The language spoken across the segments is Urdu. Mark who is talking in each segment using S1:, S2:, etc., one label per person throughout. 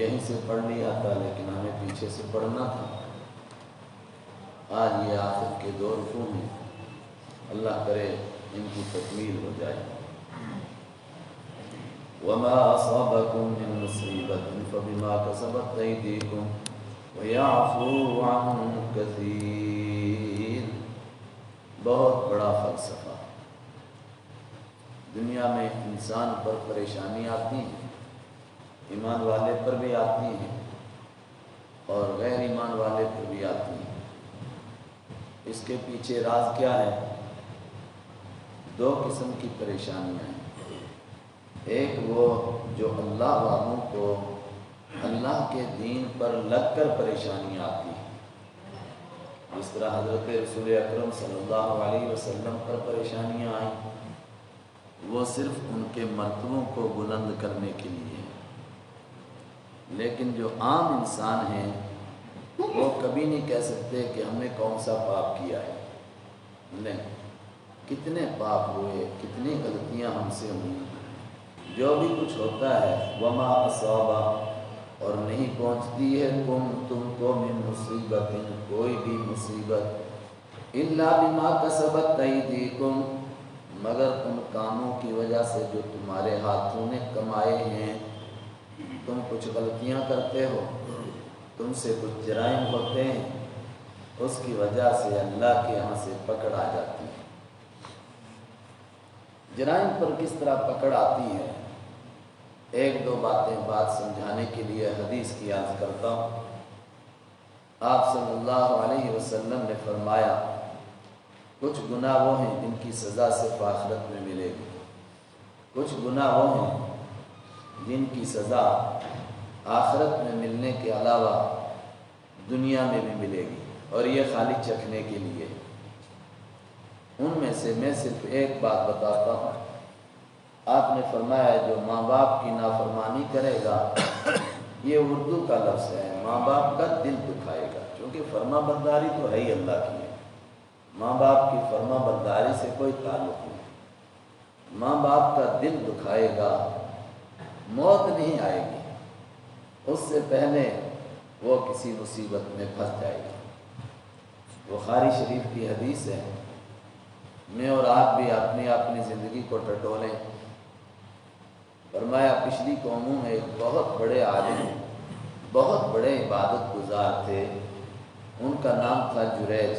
S1: یہیں سے پڑھ لیا تھا لیکن ہمیں پیچھے سے پڑھنا تھا۔ آج یہ آخر کے 2 رکوع میں اللہ کرے ان کی تکمیل ہو جائے۔ وما أصابكم من مصيبة فبما كسبت أيديكم ويعفو عن كثير۔ بہت بڑا فلسفہ۔ دنیا میں انسان پر پریشانی آتی ہیں، ایمان والے پر بھی آتی ہیں اور غیر ایمان والے پر بھی آتی ہیں۔ اس کے پیچھے راز کیا ہے؟ 2 قسم کی پریشانیاں ہیں۔ ایک وہ جو اللہ والوں کو اللہ کے دین پر لگ کر پریشانیاں آتی ہیں، جس طرح حضرت رسول اکرم صلی اللہ علیہ وسلم پر پریشانیاں آئیں، وہ صرف ان کے مرتبوں کو بلند کرنے کے لیے ہیں۔ لیکن جو عام انسان ہیں وہ کبھی نہیں کہہ سکتے کہ ہم نے کون سا پاپ کیا ہے۔ نہیں، کتنے پاپ ہوئے، کتنی غلطیاں ہم سے ہوئیں، جو بھی کچھ ہوتا ہے وما اصابہ، اور نہیں پہنچتی ہے تم کو من مصیبت، کوئی بھی مصیبت، الا بما کسبت ایدیکم، مگر ان کاموں کی وجہ سے جو تمہارے ہاتھوں نے کمائے ہیں۔ تم کچھ غلطیاں کرتے ہو، تم سے کچھ جرائم ہوتے ہیں، اس کی وجہ سے اللہ کے یہاں سے پکڑ آ جاتی ہے۔ جرائم پر کس طرح پکڑ آتی ہے؟ 1-2 بات سمجھانے کے لیے حدیث کی عرض کرتا ہوں۔ آپ صلی اللہ علیہ وسلم نے فرمایا کچھ گناہ وہ ہیں جن کی سزا صرف آخرت میں ملے گی، کچھ گناہ وہ ہیں جن کی سزا آخرت میں ملنے کے علاوہ دنیا میں بھی ملے گی، اور یہ خالی چکھنے کے لیے۔ ان میں سے میں صرف ایک بات بتاتا ہوں۔ آپ نے فرمایا جو ماں باپ کی نافرمانی کرے گا، یہ اردو کا لفظ ہے، ماں باپ کا دل دکھائے گا، کیونکہ فرما برداری تو ہے ہی اللہ کی ہے، ماں باپ کی فرما برداری سے کوئی تعلق نہیں۔ ماں باپ کا دل دکھائے گا، موت نہیں آئے گی، اس سے پہلے وہ کسی مصیبت میں پھنس جائے گا۔ بخاری شریف کی حدیث ہے، میں اور آپ بھی اپنی اپنی زندگی کو ٹٹولیں۔ فرمایا پچھلی قوموں میں ایک بہت بڑے عالم، بہت بڑے عبادت گزار تھے، ان کا نام تھا جریج۔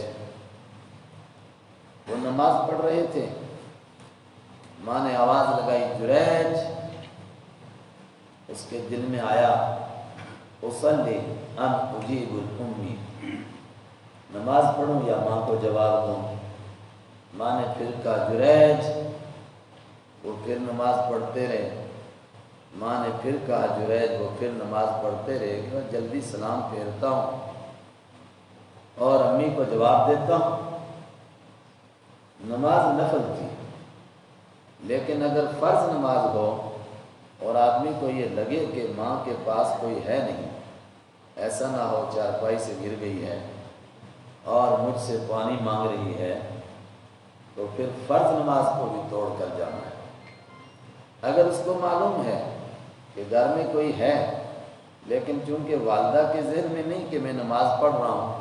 S1: وہ نماز پڑھ رہے تھے، ماں نے آواز لگائی جریج، اس کے دل میں آیا اصلی ان اجیب الامی، نماز پڑھوں یا ماں کو جواب دوں۔ ماں نے پھر کہا جریج، وہ پھر نماز پڑھتے رہے۔ ماں نے پھر کہا جریج، وہ پھر نماز پڑھتے رہے کہ میں جلدی سلام پھیرتا ہوں اور امی کو جواب دیتا ہوں۔ نماز نفل تھی، لیکن اگر فرض نماز ہو اور آدمی کو یہ لگے کہ ماں کے پاس کوئی ہے نہیں، ایسا نہ ہو چارپائی سے گر گئی ہے اور مجھ سے پانی مانگ رہی ہے، تو پھر فرض نماز کو بھی توڑ کر جانا ہے۔ اگر اس کو معلوم ہے کہ گھر میں کوئی ہے، لیکن چونکہ والدہ کے ذہن میں نہیں کہ میں نماز پڑھ رہا ہوں،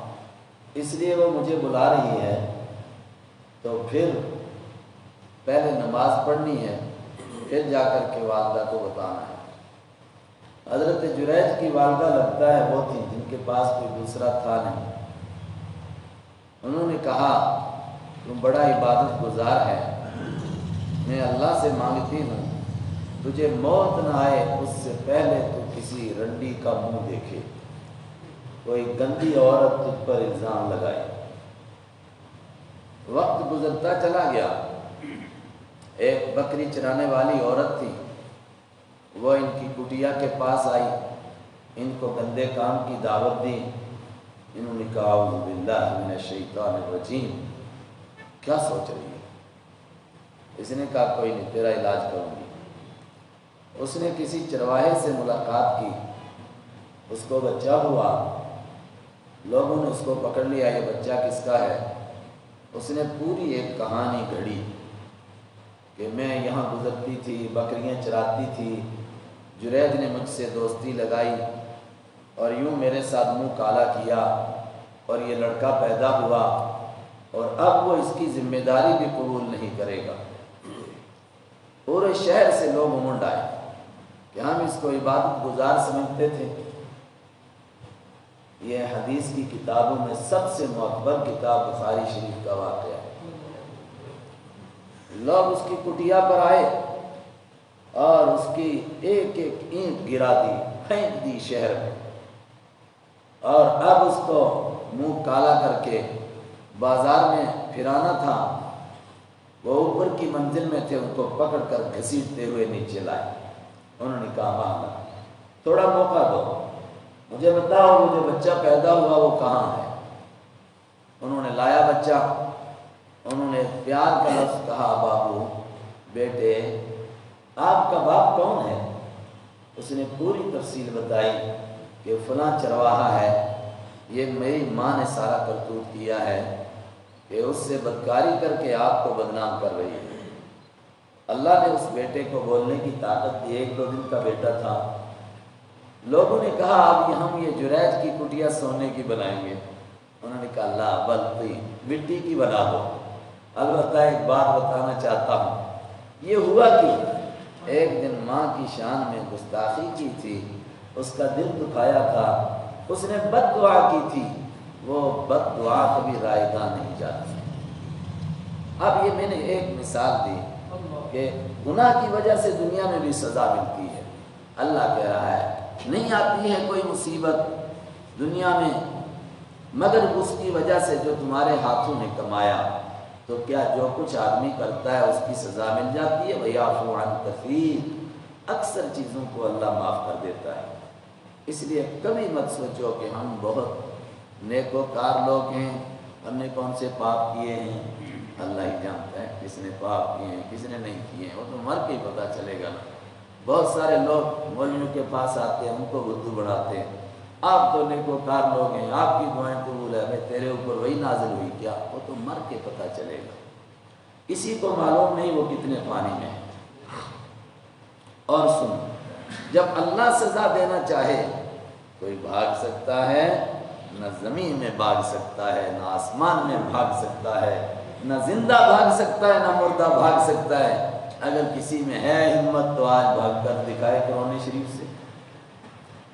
S1: اس لیے وہ مجھے بلا رہی ہے، تو پھر پہلے نماز پڑھنی ہے، پھر جا کر کے والدہ کو بتانا ہے۔ حضرت جریج کی والدہ لگتا ہے وہ تھی جن کے پاس کوئی دوسرا تھا نہیں۔ انہوں نے کہا تم بڑا عبادت گزار ہے، میں اللہ سے مانگتی ہوں تجھے موت نہ آئے اس سے پہلے تو کسی رنڈی کا منہ دیکھے، کوئی گندی عورت تجھ پر الزام لگائے۔ وقت گزرتا چلا گیا، ایک بکری چرانے والی عورت تھی، وہ ان کی کٹیا کے پاس آئی، ان کو گندے کام کی دعوت دی۔ انہوں نے کہا اعوذ باللہ من الشیطان الرجیم، کیا سوچ رہی ہے؟ اس نے کہا کوئی نہیں، تیرا علاج کروں گی۔ اس نے کسی چرواہے سے ملاقات کی، اس کو بچہ ہوا، لوگوں نے اس کو پکڑ لیا، یہ بچہ کس کا ہے؟ اس نے پوری ایک کہانی گھڑی کہ میں یہاں گزرتی تھی، بکریاں چراتی تھی، جریج نے مجھ سے دوستی لگائی، اور یوں میرے ساتھ منہ کالا کیا اور یہ لڑکا پیدا ہوا اور اب وہ اس کی ذمہ داری بھی قبول نہیں کرے گا۔ پورے شہر سے لوگ امنڈ آئے کہ ہم اس کو عبادت گزار سمجھتے تھے۔ یہ حدیث کی کتابوں میں سب سے معتبر کتاب بخاری شریف کا واقعہ ہے۔ لوگ اس کی کٹیا پر آئے اور اس کی ایک ایک اینٹ گرا دی، پھینک دی شہر میں، اور اب اس کو منہ کالا کر کے بازار میں پھرانا تھا۔ وہ اوپر کی منزل میں تھے، ان کو پکڑ کر گھسیٹتے ہوئے نیچے لائے۔ انہوں نے کہا مانگا تھوڑا موقع دو، مجھے بتاؤ وہ جو بچہ پیدا ہوا وہ کہاں ہے؟ انہوں نے لایا بچہ، انہوں نے پیار کا لفظ کہا، بابو بیٹے آپ کا باپ کون ہے؟ اس نے پوری تفصیل بتائی کہ فلاں چرواہا ہے، یہ میری ماں نے سارا کرتوت کیا ہے کہ اس سے بدکاری کر کے آپ کو بدنام کر رہی ہے۔ اللہ نے اس بیٹے کو بولنے کی طاقت دی، 1-2 دن کا بیٹا تھا۔ لوگوں نے کہا اب ہم یہ جریج کی کٹیا سونے کی بنائیں گے۔ انہوں نے کہا اللہ بلتی مٹی کی بنا دو۔ البتہ ایک بات بتانا چاہتا ہوں، یہ ہوا کہ ایک دن ماں کی شان میں گستاخی کی تھی، اس کا دل دکھایا تھا، اس نے بد دعا کی تھی، وہ بد دعا کبھی رائگاں نہیں جاتی۔ اب یہ میں نے ایک مثال دی کہ گناہ کی وجہ سے دنیا میں بھی سزا ملتی ہے۔ اللہ کہہ رہا ہے نہیں آتی ہے کوئی مصیبت دنیا میں مگر اس کی وجہ سے جو تمہارے ہاتھوں نے کمایا، تو کیا جو کچھ آدمی کرتا ہے اس کی سزا مل جاتی ہے؟ وَيَعْفُو عَنْ كَثِيرٍ، اکثر چیزوں کو اللہ معاف کر دیتا ہے۔ اس لیے کبھی مت سوچو کہ ہم بہت نیکوکار لوگ ہیں، ہم نے کون سے پاپ کیے ہیں۔ اللہ ہی جانتا ہے کس نے پاپ کیے ہیں کس نے نہیں کیے ہیں، وہ تو مر کے ہی پتہ چلے گا نا۔ بہت سارے لوگ مولویوں کے پاس آتے ہیں، ان کو بدھو بڑھاتے ہیں، آپ تو نیکوکار لوگ ہیں، آپ کی دعائیں قبول ہے، بھائی تیرے اوپر وہی نازل ہوئی کیا؟ وہ تو مر کے پتہ چلے گا، کسی کو معلوم نہیں وہ کتنے پانی میں ہے۔ اور سن، جب اللہ سزا دینا چاہے کوئی بھاگ سکتا ہے، نہ زمین میں بھاگ سکتا ہے، نہ آسمان میں بھاگ سکتا ہے، نہ زندہ بھاگ سکتا ہے، نہ مردہ بھاگ سکتا ہے۔ اگر کسی میں ہے ہمت تو آج بھاگ کر دکھائے قرآن شریف سے۔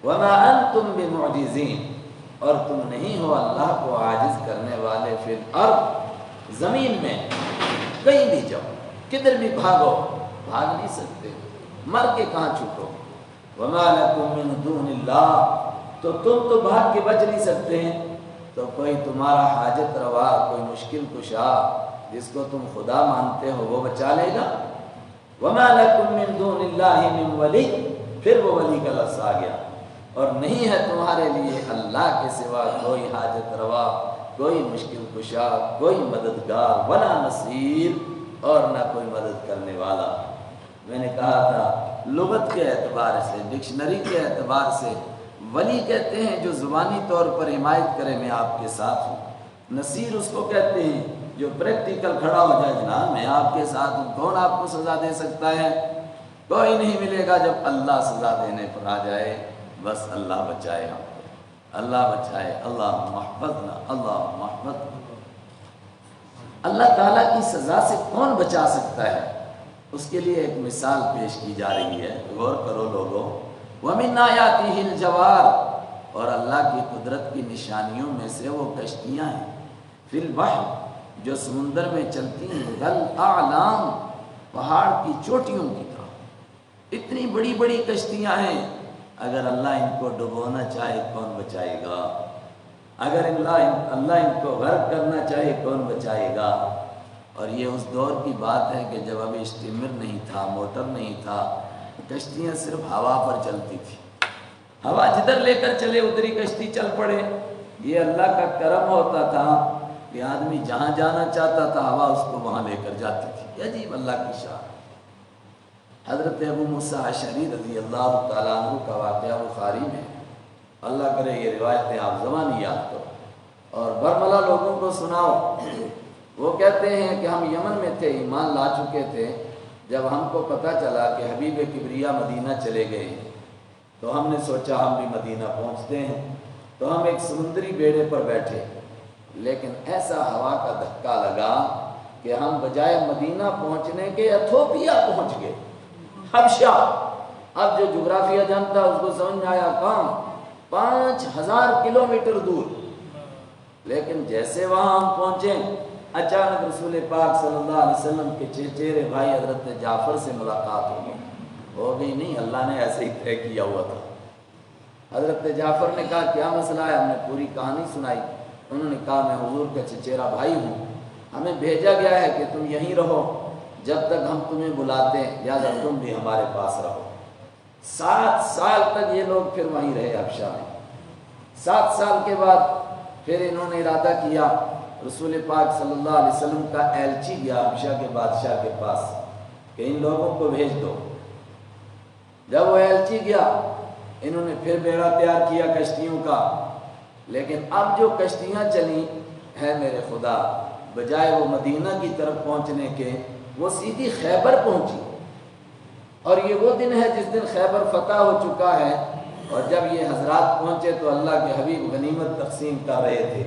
S1: وَمَا أَنْتُمْ بِمُعْجِزِينَ، اور تم نہیں ہو اللہ کو عاجز کرنے والے، فی الارض، زمین میں کہیں بھی جاؤ، کدھر بھی بھاگو، بھاگ نہیں سکتے، مر کے کہاں چھوٹو۔ وَمَا لَكُم مِّن دُونِ اللَّهِ، تو تم تو بھاگ کے بچ نہیں سکتے ہیں، تو کوئی تمہارا حاجت روا، کوئی مشکل کشا جس کو تم خدا مانتے ہو وہ بچا لے گا۔ وَمَا لَكُم مِّن دُونِ اللَّهِ مِن وَلِيٍّ، پھر وہ ولی کا لفظ آ گیا، اور نہیں ہے تمہارے لیے اللہ کے سوا کوئی حاجت روا، کوئی مشکل کشا، کوئی مددگار، ولا نصیر، اور نہ کوئی مدد کرنے والا۔ میں نے کہا تھا لغت کے اعتبار سے، ڈکشنری کے اعتبار سے ولی کہتے ہیں جو زبانی طور پر حمایت کرے میں آپ کے ساتھ ہوں، نصیر اس کو کہتے ہیں جو پریکٹیکل کھڑا ہو جائے، جناب میں آپ کے ساتھ ہوں، کون آپ کو سزا دے سکتا ہے؟ کوئی نہیں ملے گا جب اللہ سزا دینے پر آ جائے۔ بس اللہ بچائے ہم کو، اللہ بچائے، اللہ محفظنا، اللہ محفظنا۔ اللہ تعالیٰ کی سزا سے کون بچا سکتا ہے؟ اس کے لیے ایک مثال پیش کی جا رہی ہے، غور کرو لوگوں۔ وَمِنْ آیَاتِهِ الْجَوَارِ، اور اللہ کی قدرت کی نشانیوں میں سے وہ کشتیاں ہیں، فی البحر، جو سمندر میں چلتی ہیں، کالأعلام، پہاڑ کی چوٹیوں کی طرح، اتنی بڑی بڑی کشتیاں ہیں، اگر اللہ ان کو ڈبونا چاہے کون بچائے گا؟ اگر اللہ ان کو غرق کرنا چاہے کون بچائے گا؟ اور یہ اس دور کی بات ہے کہ جب ابھی اسٹیمر نہیں تھا، موٹر نہیں تھا، کشتیاں صرف ہوا پر چلتی تھی، ہوا جدھر لے کر چلے ادھر ہی کشتی چل پڑے۔ یہ اللہ کا کرم ہوتا تھا کہ آدمی جہاں جانا چاہتا تھا ہوا اس کو وہاں لے کر جاتی تھی۔ یہ عجیب اللہ کی شان۔ حضرت ابو موسیٰ اشعری رضی اللہ تعالیٰ عنہ کا واقعہ بخاری میں، اللہ کرے یہ روایتیں آپ زبانی یاد کرو اور برملا لوگوں کو سناؤ۔ وہ کہتے ہیں کہ ہم یمن میں تھے، ایمان لا چکے تھے، جب ہم کو پتہ چلا کہ حبیب کبریا مدینہ چلے گئے تو ہم نے سوچا ہم بھی مدینہ پہنچتے ہیں، تو ہم ایک سمندری بیڑے پر بیٹھے، لیکن ایسا ہوا کا دھکا لگا کہ ہم بجائے مدینہ پہنچنے کے ایتھوپیا پہنچ گئے، حبشہ۔ اب جو جغرافیہ جانتا اس کو سمجھ میں آیا کام 5000 کلومیٹر دور، لیکن جیسے وہاں ہم پہنچے اچانک رسول پاک صلی اللہ علیہ وسلم کے چچیرے بھائی حضرت جعفر سے ملاقات ہو گئی نہیں، اللہ نے ایسے ہی طے کیا ہوا تھا۔ حضرت جعفر نے کہا کیا مسئلہ ہے؟ ہم نے پوری کہانی سنائی۔ انہوں نے کہا میں حضور کا چچیرا بھائی ہوں، ہمیں بھیجا گیا ہے کہ تم یہیں رہو جب تک ہم تمہیں بلاتے ہیں، لہٰذا تم بھی ہمارے پاس رہو۔ 7 سال تک یہ لوگ پھر وہیں رہے حبشہ میں۔ 7 سال کے بعد پھر انہوں نے ارادہ کیا، رسول پاک صلی اللہ علیہ وسلم کا ایلچی گیا حبشہ کے بادشاہ کے پاس کہ ان لوگوں کو بھیج دو۔ جب وہ ایلچی گیا انہوں نے پھر بیڑا تیار کیا کشتیوں کا، لیکن اب جو کشتیاں چلی ہیں میرے خدا، بجائے وہ مدینہ کی طرف پہنچنے کے وہ سیدھی خیبر پہنچی، اور یہ وہ دن ہے جس دن خیبر فتح ہو چکا ہے۔ اور جب یہ حضرات پہنچے تو اللہ کے حبیب غنیمت تقسیم کر رہے تھے،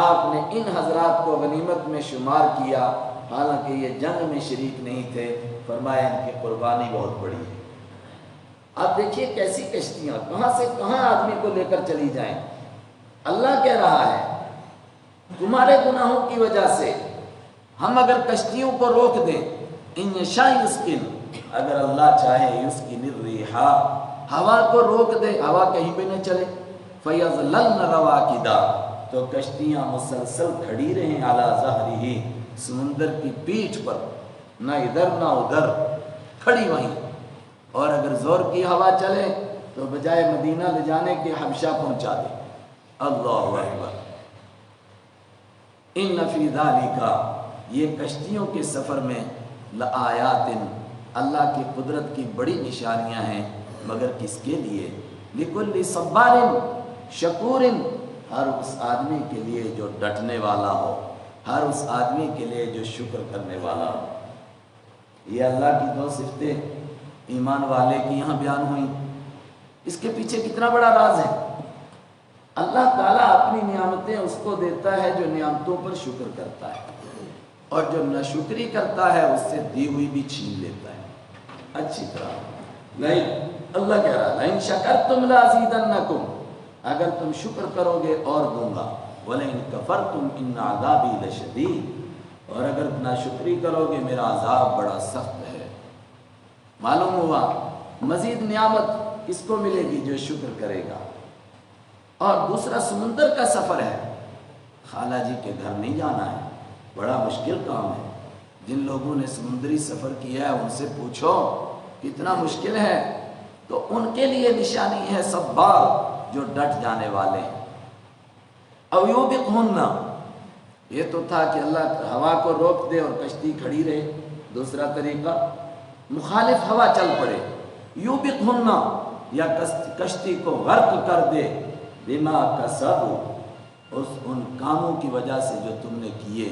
S1: آپ نے ان حضرات کو غنیمت میں شمار کیا، حالانکہ یہ جنگ میں شریک نہیں تھے، فرمایا ان کی قربانی بہت بڑی ہے۔ اب دیکھیے کیسی کشتیاں کہاں سے کہاں آدمی کو لے کر چلی جائیں۔ اللہ کہہ رہا ہے تمہارے گناہوں کی وجہ سے ہم اگر کشتیوں کو روک دیں، ان یشاء یسکن، اگر اللہ چاہے یسکن الرِّیحَ، ہوا کو روک دے، ہوا کہیں پہ نہ چلے، فَيَظْلَلْنَ رَوَاكِدًا، تو کشتیاں مسلسل کھڑی رہیں عَلَى ظَهْرِهِ، سمندر کی پیٹھ پر، نہ ادھر نہ ادھر، کھڑی وہیں۔ اور اگر زور کی ہوا چلے تو بجائے مدینہ لے جانے کے حبشہ پہنچا دے۔ اللہ اکبر۔ ان فی ذالک، یہ کشتیوں کے سفر میں لآیات، اللہ کی قدرت کی بڑی نشانیاں ہیں، مگر کس کے لیے؟ لکل صبار شکور، ہر اس آدمی کے لیے جو ڈٹنے والا ہو، ہر اس آدمی کے لیے جو شکر کرنے والا ہو۔ یہ اللہ کی 2 صفتیں ایمان والے کی یہاں بیان ہوئیں۔ اس کے پیچھے کتنا بڑا راز ہے۔ اللہ تعالیٰ اپنی نعمتیں اس کو دیتا ہے جو نعمتوں پر شکر کرتا ہے، اور جو ناشکری کرتا ہے اس سے دی ہوئی بھی چھین لیتا ہے اچھی طرح۔ نہیں، اللہ کہہ رہا ہے لَإِن شَكَرْتُمْ لَأَزِيدَنَّكُمْ، اگر تم شکر کرو گے اور دوں گا، وَلَئِن كَفَرْتُمْ إِنَّ عَذَابِي لَشَدِيدٌ، اور اگر ناشکری کرو گے میرا عذاب بڑا سخت ہے۔ معلوم ہوا مزید نعمت کس کو ملے گی؟ جو شکر کرے گا۔ اور دوسرا سمندر کا سفر ہے، خالہ جی کے گھر نہیں جانا ہے، بڑا مشکل کام ہے۔ جن لوگوں نے سمندری سفر کیا ہے ان سے پوچھو کتنا مشکل ہے، تو ان کے لیے نشانی ہے صبار، جو ڈٹ جانے والے ہیں۔ او یوبقہن، یہ تو تھا کہ اللہ ہوا کو روک دے اور کشتی کھڑی رہے۔ دوسرا طریقہ مخالف ہوا چل پڑے، یوبقہن، یا کشتی کو غرق کر دے، بما کسبوا، ان کاموں کی وجہ سے جو تم نے کیے،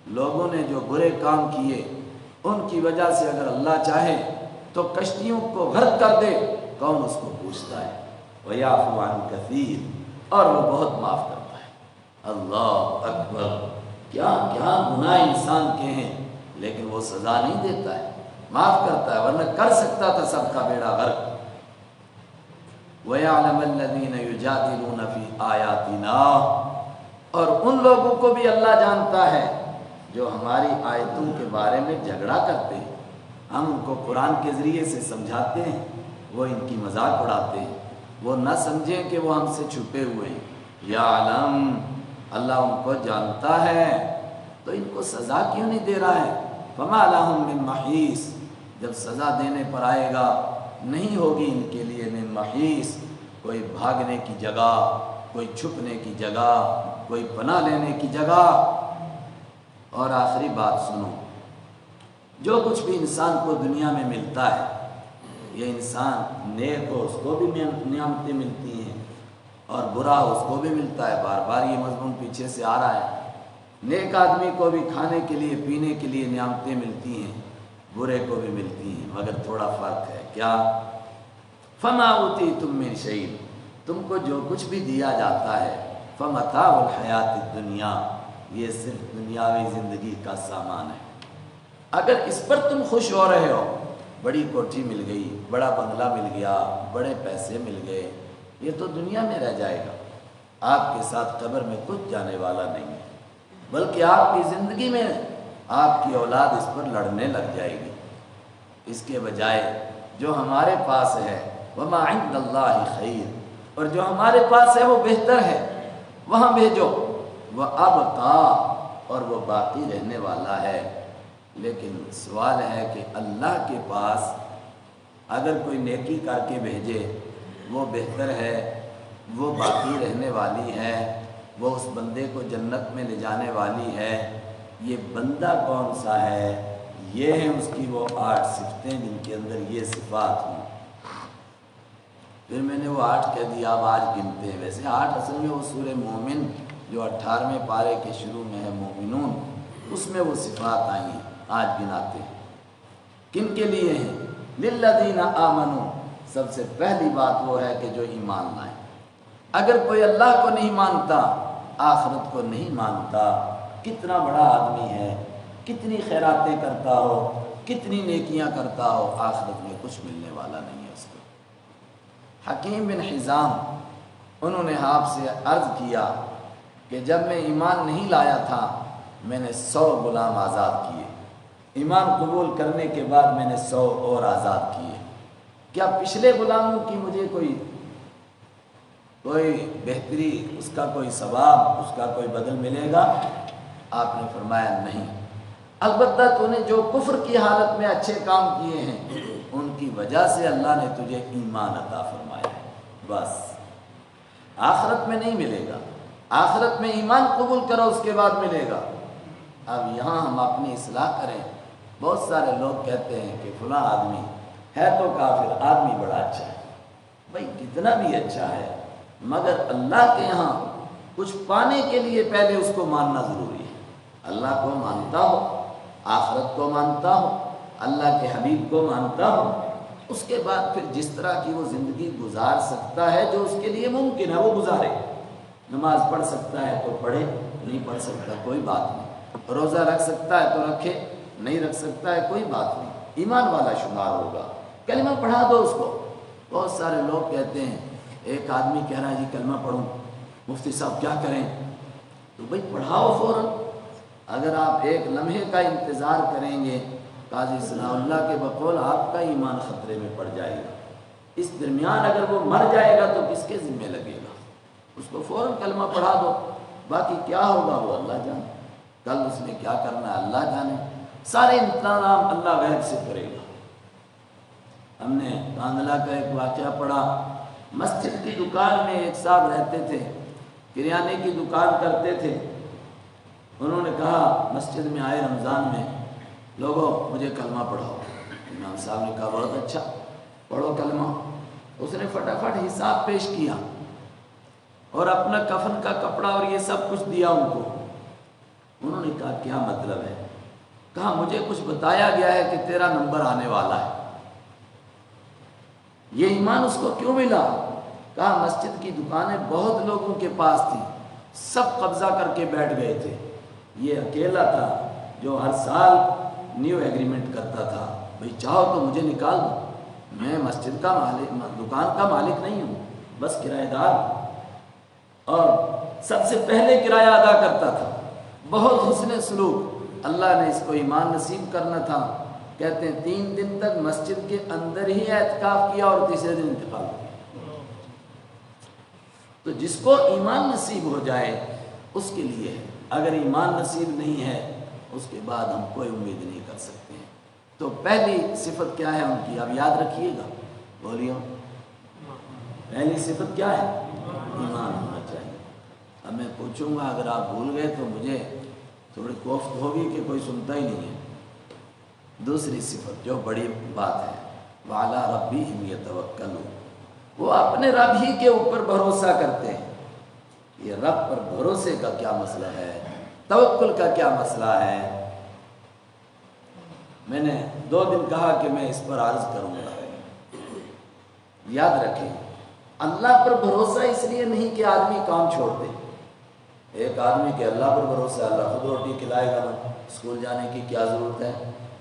S1: لوگوں نے جو برے کام کیے ان کی وجہ سے اگر اللہ چاہے تو کشتیوں کو غرق کر دے، کون اس کو پوچھتا ہے؟ وَيَعْفُو عَنْ كَثِيرٌ، اور وہ بہت معاف کرتا ہے۔ اللہ اکبر، کیا کیا گناہ انسان کے ہیں، لیکن وہ سزا نہیں دیتا ہے، معاف کرتا ہے، ورنہ کر سکتا تھا سب کا بیڑا غرق۔ وَيَعْلَمَ الَّذِينَ يُجَادِلُونَ فِي آيَاتِنَا، اور ان لوگوں کو بھی اللہ جانتا ہے جو ہماری آیتوں کے بارے میں جھگڑا کرتے ہیں۔ ہم ان کو قرآن کے ذریعے سے سمجھاتے ہیں، وہ ان کی مذاق اڑاتے ہیں، وہ نہ سمجھیں کہ وہ ہم سے چھپے ہوئے ہیں۔ یعلم، اللہ ان کو جانتا ہے، تو ان کو سزا کیوں نہیں دے رہا ہے؟ فما لہم من محیص، جب سزا دینے پر آئے گا نہیں ہوگی ان کے لیے من محیص، کوئی بھاگنے کی جگہ، کوئی چھپنے کی جگہ، کوئی پناہ لینے کی جگہ۔ اور آخری بات سنو، جو کچھ بھی انسان کو دنیا میں ملتا ہے، یہ انسان نیک ہو اس کو بھی نعمتیں ملتی ہیں، اور برا ہو اس کو بھی ملتا ہے۔ بار بار یہ مضمون پیچھے سے آ رہا ہے۔ نیک آدمی کو بھی کھانے کے لیے پینے کے لیے نعمتیں ملتی ہیں، برے کو بھی ملتی ہیں، مگر تھوڑا فرق ہے۔ کیا فما اوتیتم من شیء، تم کو جو کچھ بھی دیا جاتا ہے، فمتاع الحیات الدنیا، یہ صرف دنیاوی زندگی کا سامان ہے۔ اگر اس پر تم خوش ہو رہے ہو، بڑی کوٹھی مل گئی، بڑا بنگلہ مل گیا، بڑے پیسے مل گئے، یہ تو دنیا میں رہ جائے گا، آپ کے ساتھ قبر میں کچھ جانے والا نہیں ہے، بلکہ آپ کی زندگی میں آپ کی اولاد اس پر لڑنے لگ جائے گی۔ اس کے بجائے جو ہمارے پاس ہے، وما عند اللہ خیر، اور جو ہمارے پاس ہے وہ بہتر ہے، وہاں بھیجو، وہ ابقا، اور وہ باقی رہنے والا ہے۔ لیکن سوال ہے کہ اللہ کے پاس اگر کوئی نیکی کر کے بھیجے وہ بہتر ہے، وہ باقی رہنے والی ہے، وہ اس بندے کو جنت میں لے جانے والی ہے، یہ بندہ کون سا ہے؟ یہ ہیں اس کی وہ 8 صفتیں جن کے اندر یہ صفات ہوں۔ پھر میں نے وہ 8 کہہ دیا، اب آج گنتے ہیں۔ ویسے 8 اصل میں وہ سورہ مومن جو 18ویں پارے کے شروع میں ہے مومنون، اس میں وہ صفات آئی ہیں، آج گناتے ہیں۔ کن کے لیے ہیں؟ للذین آمنوا، سب سے پہلی بات وہ ہے کہ جو ایمان لائیں۔ اگر کوئی اللہ کو نہیں مانتا، آخرت کو نہیں مانتا، کتنا بڑا آدمی ہے، کتنی خیراتیں کرتا ہو، کتنی نیکیاں کرتا ہو، آخرت میں کچھ ملنے والا نہیں ہے اس کو۔ حکیم بن حزام، انہوں نے آپ سے عرض کیا کہ جب میں ایمان نہیں لایا تھا میں نے 100 غلام آزاد کیے، ایمان قبول کرنے کے بعد میں نے 100 اور آزاد کیے، کیا پچھلے غلاموں کی مجھے کوئی بہتری، اس کا کوئی ثواب، اس کا کوئی بدل ملے گا؟ آپ نے فرمایا نہیں، البتہ تو نے جو کفر کی حالت میں اچھے کام کیے ہیں ان کی وجہ سے اللہ نے تجھے ایمان عطا فرمایا ہے، بس آخرت میں نہیں ملے گا، آخرت میں ایمان قبول کرو اس کے بعد ملے گا۔ اب یہاں ہم اپنی اصلاح کریں۔ بہت سارے لوگ کہتے ہیں کہ فلاں آدمی ہے تو کافر، آدمی بڑا اچھا ہے۔ بھائی کتنا بھی اچھا ہے مگر اللہ کے یہاں کچھ پانے کے لیے پہلے اس کو ماننا ضروری ہے۔ اللہ کو مانتا ہو، آخرت کو مانتا ہو، اللہ کے حبیب کو مانتا ہو، اس کے بعد پھر جس طرح کی وہ زندگی گزار سکتا ہے جو اس کے لیے ممکن ہے وہ گزارے۔ نماز پڑھ سکتا ہے تو پڑھے، نہیں پڑھ سکتا کوئی بات نہیں، روزہ رکھ سکتا ہے تو رکھے، نہیں رکھ سکتا ہے کوئی بات نہیں، ایمان والا شمار ہوگا۔ کلمہ پڑھا دو اس کو۔ بہت سارے لوگ کہتے ہیں، ایک آدمی کہہ رہا ہے جی کلمہ پڑھوں، مفتی صاحب کیا کریں؟ تو بھائی پڑھاؤ فوراً۔ اگر آپ ایک لمحے کا انتظار کریں گے، قاضی ثناء اللہ کے بقول آپ کا ایمان خطرے میں پڑ جائے گا۔ اس درمیان اگر وہ مر جائے گا تو کس کے ذمہ لگے گا؟ اس کو فوراً کلمہ پڑھا دو، باقی کیا ہوگا وہ اللہ جانے، کل اس نے کیا کرنا ہے اللہ جانے، سارے انتظام اللہ غیب سے کرے گا۔ ہم نے کاندلہ کا ایک واقعہ پڑھا، مسجد کی دکان میں ایک صاحب رہتے تھے، کریانے کی دکان کرتے تھے۔ انہوں نے کہا مسجد میں آئے رمضان میں، لوگوں مجھے کلمہ پڑھاؤ۔ امام صاحب نے کہا بہت اچھا، پڑھو کلمہ۔ اس نے فٹافٹ حساب پیش کیا اور اپنا کفن کا کپڑا اور یہ سب کچھ دیا ان کو۔ انہوں نے کہا کیا مطلب ہے؟ کہا مجھے کچھ بتایا گیا ہے کہ تیرا نمبر آنے والا ہے۔ یہ ایمان اس کو کیوں ملا؟ کہا مسجد کی دکانیں بہت لوگوں کے پاس تھیں، سب قبضہ کر کے بیٹھ گئے تھے، یہ اکیلا تھا جو ہر سال نیو ایگریمنٹ کرتا تھا، بھئی چاہو تو مجھے نکال دو، میں مسجد کا مالک، دکان کا مالک نہیں ہوں، بس کرایہ دار ہوں، اور سب سے پہلے کرایہ ادا کرتا تھا، بہت حسن سلوک۔ اللہ نے اس کو ایمان نصیب کرنا تھا، کہتے ہیں 3 دن تک مسجد کے اندر ہی اعتکاف کیا اور تیسرے دن انتقال کیا۔ تو جس کو ایمان نصیب ہو جائے اس کے لیے ہے، اگر ایمان نصیب نہیں ہے اس کے بعد ہم کوئی امید نہیں کر سکتے ہیں۔ تو پہلی صفت کیا ہے ان کی؟ اب یاد رکھیے گا، بولیو، پہلی صفت کیا ہے؟ ایمان ہونا چاہیے۔ اب میں پوچھوں گا اگر آپ بھول گئے تو مجھے تھوڑی کوفت ہوگی کہ کوئی سنتا ہی نہیں ہے۔ دوسری صفت جو بڑی بات ہے، وَعَلَىٰ رَبِّهِمْ يَتَوَكَّلُونَ، وہ اپنے رب ہی کے اوپر بھروسہ کرتے ہیں۔ یہ رب پر بھروسے کا کیا مسئلہ ہے، توکل کا کیا مسئلہ ہے؟ میں نے 2 دن کہا کہ میں اس پر عرض کروں گا، یاد رکھیں اللہ پر بھروسہ اس لیے نہیں کہ آدمی کام چھوڑ دے. ایک آدمی کے اللہ پر بھروسہ، اللہ خود روٹی کھلائے گا نا، اسکول جانے کی کیا ضرورت ہے،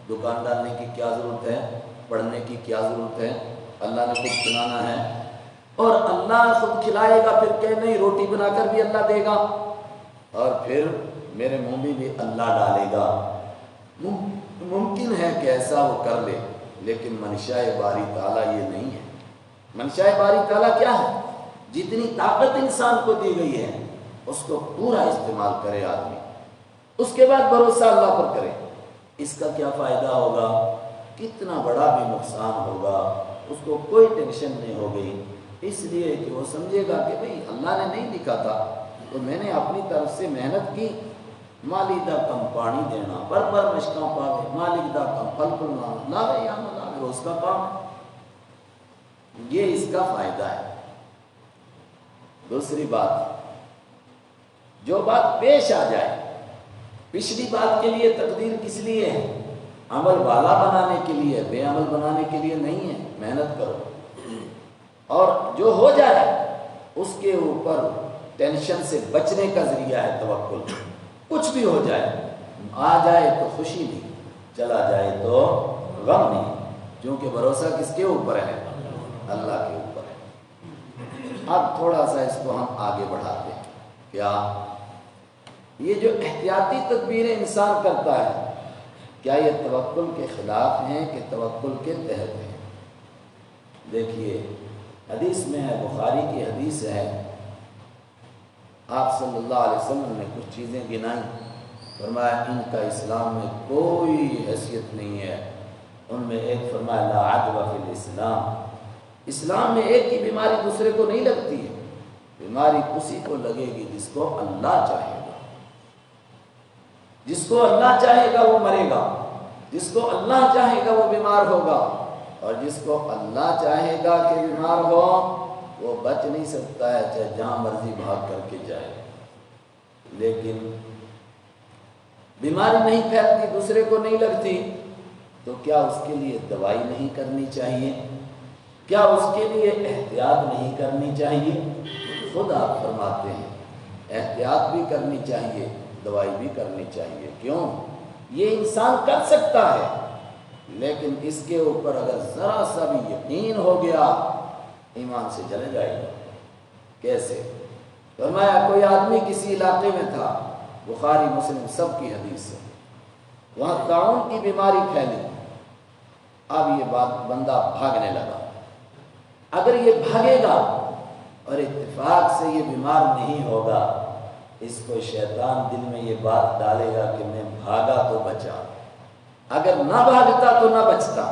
S1: دکان ڈالنے کی کیا ضرورت ہے، پڑھنے کی کیا ضرورت ہے، اللہ نے خود کھلانا ہے. اور اللہ خود کھلائے گا پھر کہ نہیں روٹی بنا کر بھی اللہ دے گا اور پھر میرے منہ میں بھی اللہ ڈالے گا. ممکن ہے کہ ایسا وہ کر لے، لیکن منشاء باری تعالیٰ یہ نہیں ہے. منشاء باری تعالیٰ کیا ہے؟ جتنی طاقت انسان کو دی گئی ہے اس کو پورا استعمال کرے آدمی، اس کے بعد بھروسہ اللہ پر کرے. اس کا کیا فائدہ ہوگا؟ کتنا بڑا بھی نقصان ہوگا اس کو کوئی ٹینشن نہیں ہو گئی، اس لیے کہ وہ سمجھے گا کہ بھئی اللہ نے نہیں لکھا تھا تو میں نے اپنی طرف سے محنت کی. مالی دا کم پانی دینا، پر مشکاں پاوے، مالک دا کم پھل پھلنا، لاوے یا نہ لاوے اس کا کام ہے. یہ اس کا فائدہ ہے. دوسری بات، جو بات پیش آ جائے، پچھلی بات کے لیے تقدیر کس لیے ہے؟ عمل والا بنانے کے لیے، بے عمل بنانے کے لیے نہیں ہے. محنت کرو اور جو ہو جائے اس کے اوپر ٹینشن سے بچنے کا ذریعہ ہے توکل. کچھ بھی ہو جائے، آ جائے تو خوشی نہیں، چلا جائے تو غم نہیں، کیونکہ بھروسہ کس کے اوپر ہے؟ اللہ کے اوپر ہے. اب تھوڑا سا اس کو ہم آگے بڑھاتے ہیں. کیا یہ جو احتیاطی تدبیریں انسان کرتا ہے کیا یہ توکل کے خلاف ہیں کہ توکل کے تحت ہیں؟ دیکھیے حدیث میں ہے، بخاری کی حدیث ہے، آپ صلی اللہ علیہ وسلم نے کچھ چیزیں گنائیں، فرمایا ان کا اسلام میں کوئی حیثیت نہیں ہے. ان میں ایک فرمایا لا عدوى فی الاسلام، اسلام میں ایک ہی بیماری دوسرے کو نہیں لگتی ہے. بیماری اسی کو لگے گی جس کو اللہ چاہے گا. جس کو اللہ چاہے گا وہ مرے گا، جس کو اللہ چاہے گا وہ بیمار ہوگا، اور جس کو اللہ چاہے گا کہ بیمار ہو وہ بچ نہیں سکتا ہے، چاہے جہاں مرضی بھاگ کر کے جائے. لیکن بیماری نہیں پھیلتی، دوسرے کو نہیں لگتی، تو کیا اس کے لیے دوائی نہیں کرنی چاہیے؟ کیا اس کے لیے احتیاط نہیں کرنی چاہیے؟ خود آپ فرماتے ہیں احتیاط بھی کرنی چاہیے، دوائی بھی کرنی چاہیے. کیوں؟ یہ انسان کر سکتا ہے، لیکن اس کے اوپر اگر ذرا سا بھی یقین ہو گیا ایمان سے چلے جائے گا. کیسے؟ فرمایا کوئی آدمی کسی علاقے میں تھا، بخاری مسلم سب کی حدیث ہے، وہاں طاعون کی بیماری پھیلی. اب یہ بندہ بھاگنے لگا. اگر یہ بھاگے گا اور اتفاق سے یہ بیمار نہیں ہوگا، اس کو شیطان دل میں یہ بات ڈالے گا کہ میں بھاگا تو بچا، اگر نہ بھاگتا تو نہ بچتا.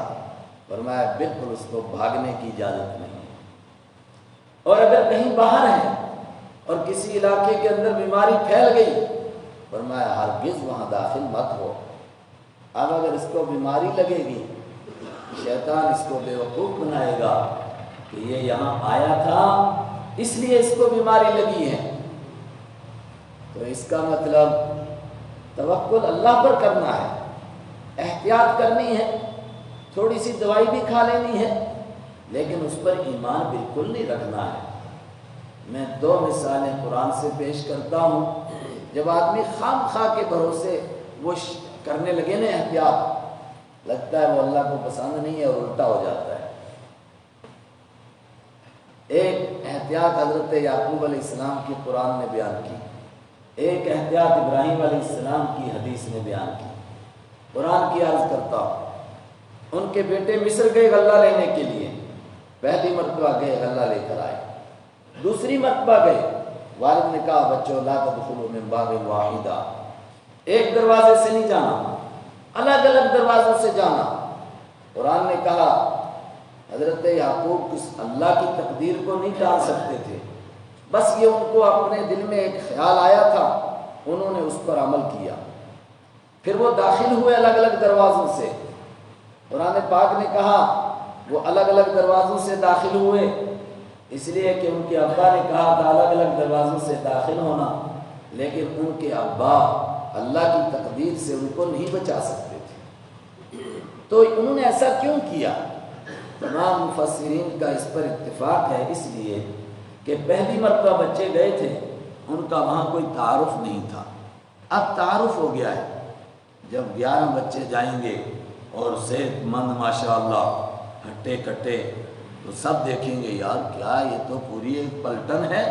S1: فرمایا بالکل اس کو بھاگنے کی اجازت نہیں. اور اگر کہیں باہر ہے اور کسی علاقے کے اندر بیماری پھیل گئی، فرمایا ہرگز وہاں داخل مت ہو. اب اگر اس کو بیماری لگے گی، شیطان اس کو بیوقوف بنائے گا کہ یہ یہاں آیا تھا اس لیے اس کو بیماری لگی ہے. تو اس کا مطلب توکل اللہ پر کرنا ہے، احتیاط کرنی ہے، تھوڑی سی دوائی بھی کھا لینی ہے، لیکن اس پر ایمان بالکل نہیں رکھنا ہے. میں 2 مثالیں قرآن سے پیش کرتا ہوں. جب آدمی خام خواہ کے بھروسے وہ کرنے لگے نا احتیاط، لگتا ہے وہ اللہ کو پسند نہیں ہے اور الٹا ہو جاتا ہے. ایک احتیاط حضرت یعقوب علیہ السلام کی قرآن نے بیان کی، ایک احتیاط ابراہیم علیہ السلام کی حدیث نے بیان کی. قرآن کی عرض کرتا ہوں، ان کے بیٹے مصر گئے غلہ لینے کے لیے. پہلی مرتبہ گئے غلہ لے کر آئے، دوسری مرتبہ گئے، والد نے کہا بچوں لا تدخلوا من باب واحدہ، ایک دروازے سے نہیں جانا، الگ الگ دروازوں سے جانا. قرآن نے کہا حضرت یعقوب اللہ کی تقدیر کو نہیں ٹال سکتے تھے، بس یہ ان کو اپنے دل میں ایک خیال آیا تھا، انہوں نے اس پر عمل کیا. پھر وہ داخل ہوئے الگ الگ دروازوں سے. قرآن پاک نے کہا وہ الگ الگ دروازوں سے داخل ہوئے اس لیے کہ ان کے ابا نے کہا تھا الگ الگ دروازوں سے داخل ہونا، لیکن ان کے ابا اللہ کی تقدیر سے ان کو نہیں بچا سکتے تھے. تو انہوں نے ایسا کیوں کیا؟ تمام مفسرین کا اس پر اتفاق ہے، اس لیے کہ پہلی مرتبہ بچے گئے تھے ان کا وہاں کوئی تعارف نہیں تھا، اب تعارف ہو گیا ہے۔ جب 11 بچے جائیں گے اور صحت مند ماشاء اللہ ہٹے کٹے، تو سب دیکھیں گے یار کیا یہ تو پوری ایک پلٹن ہے،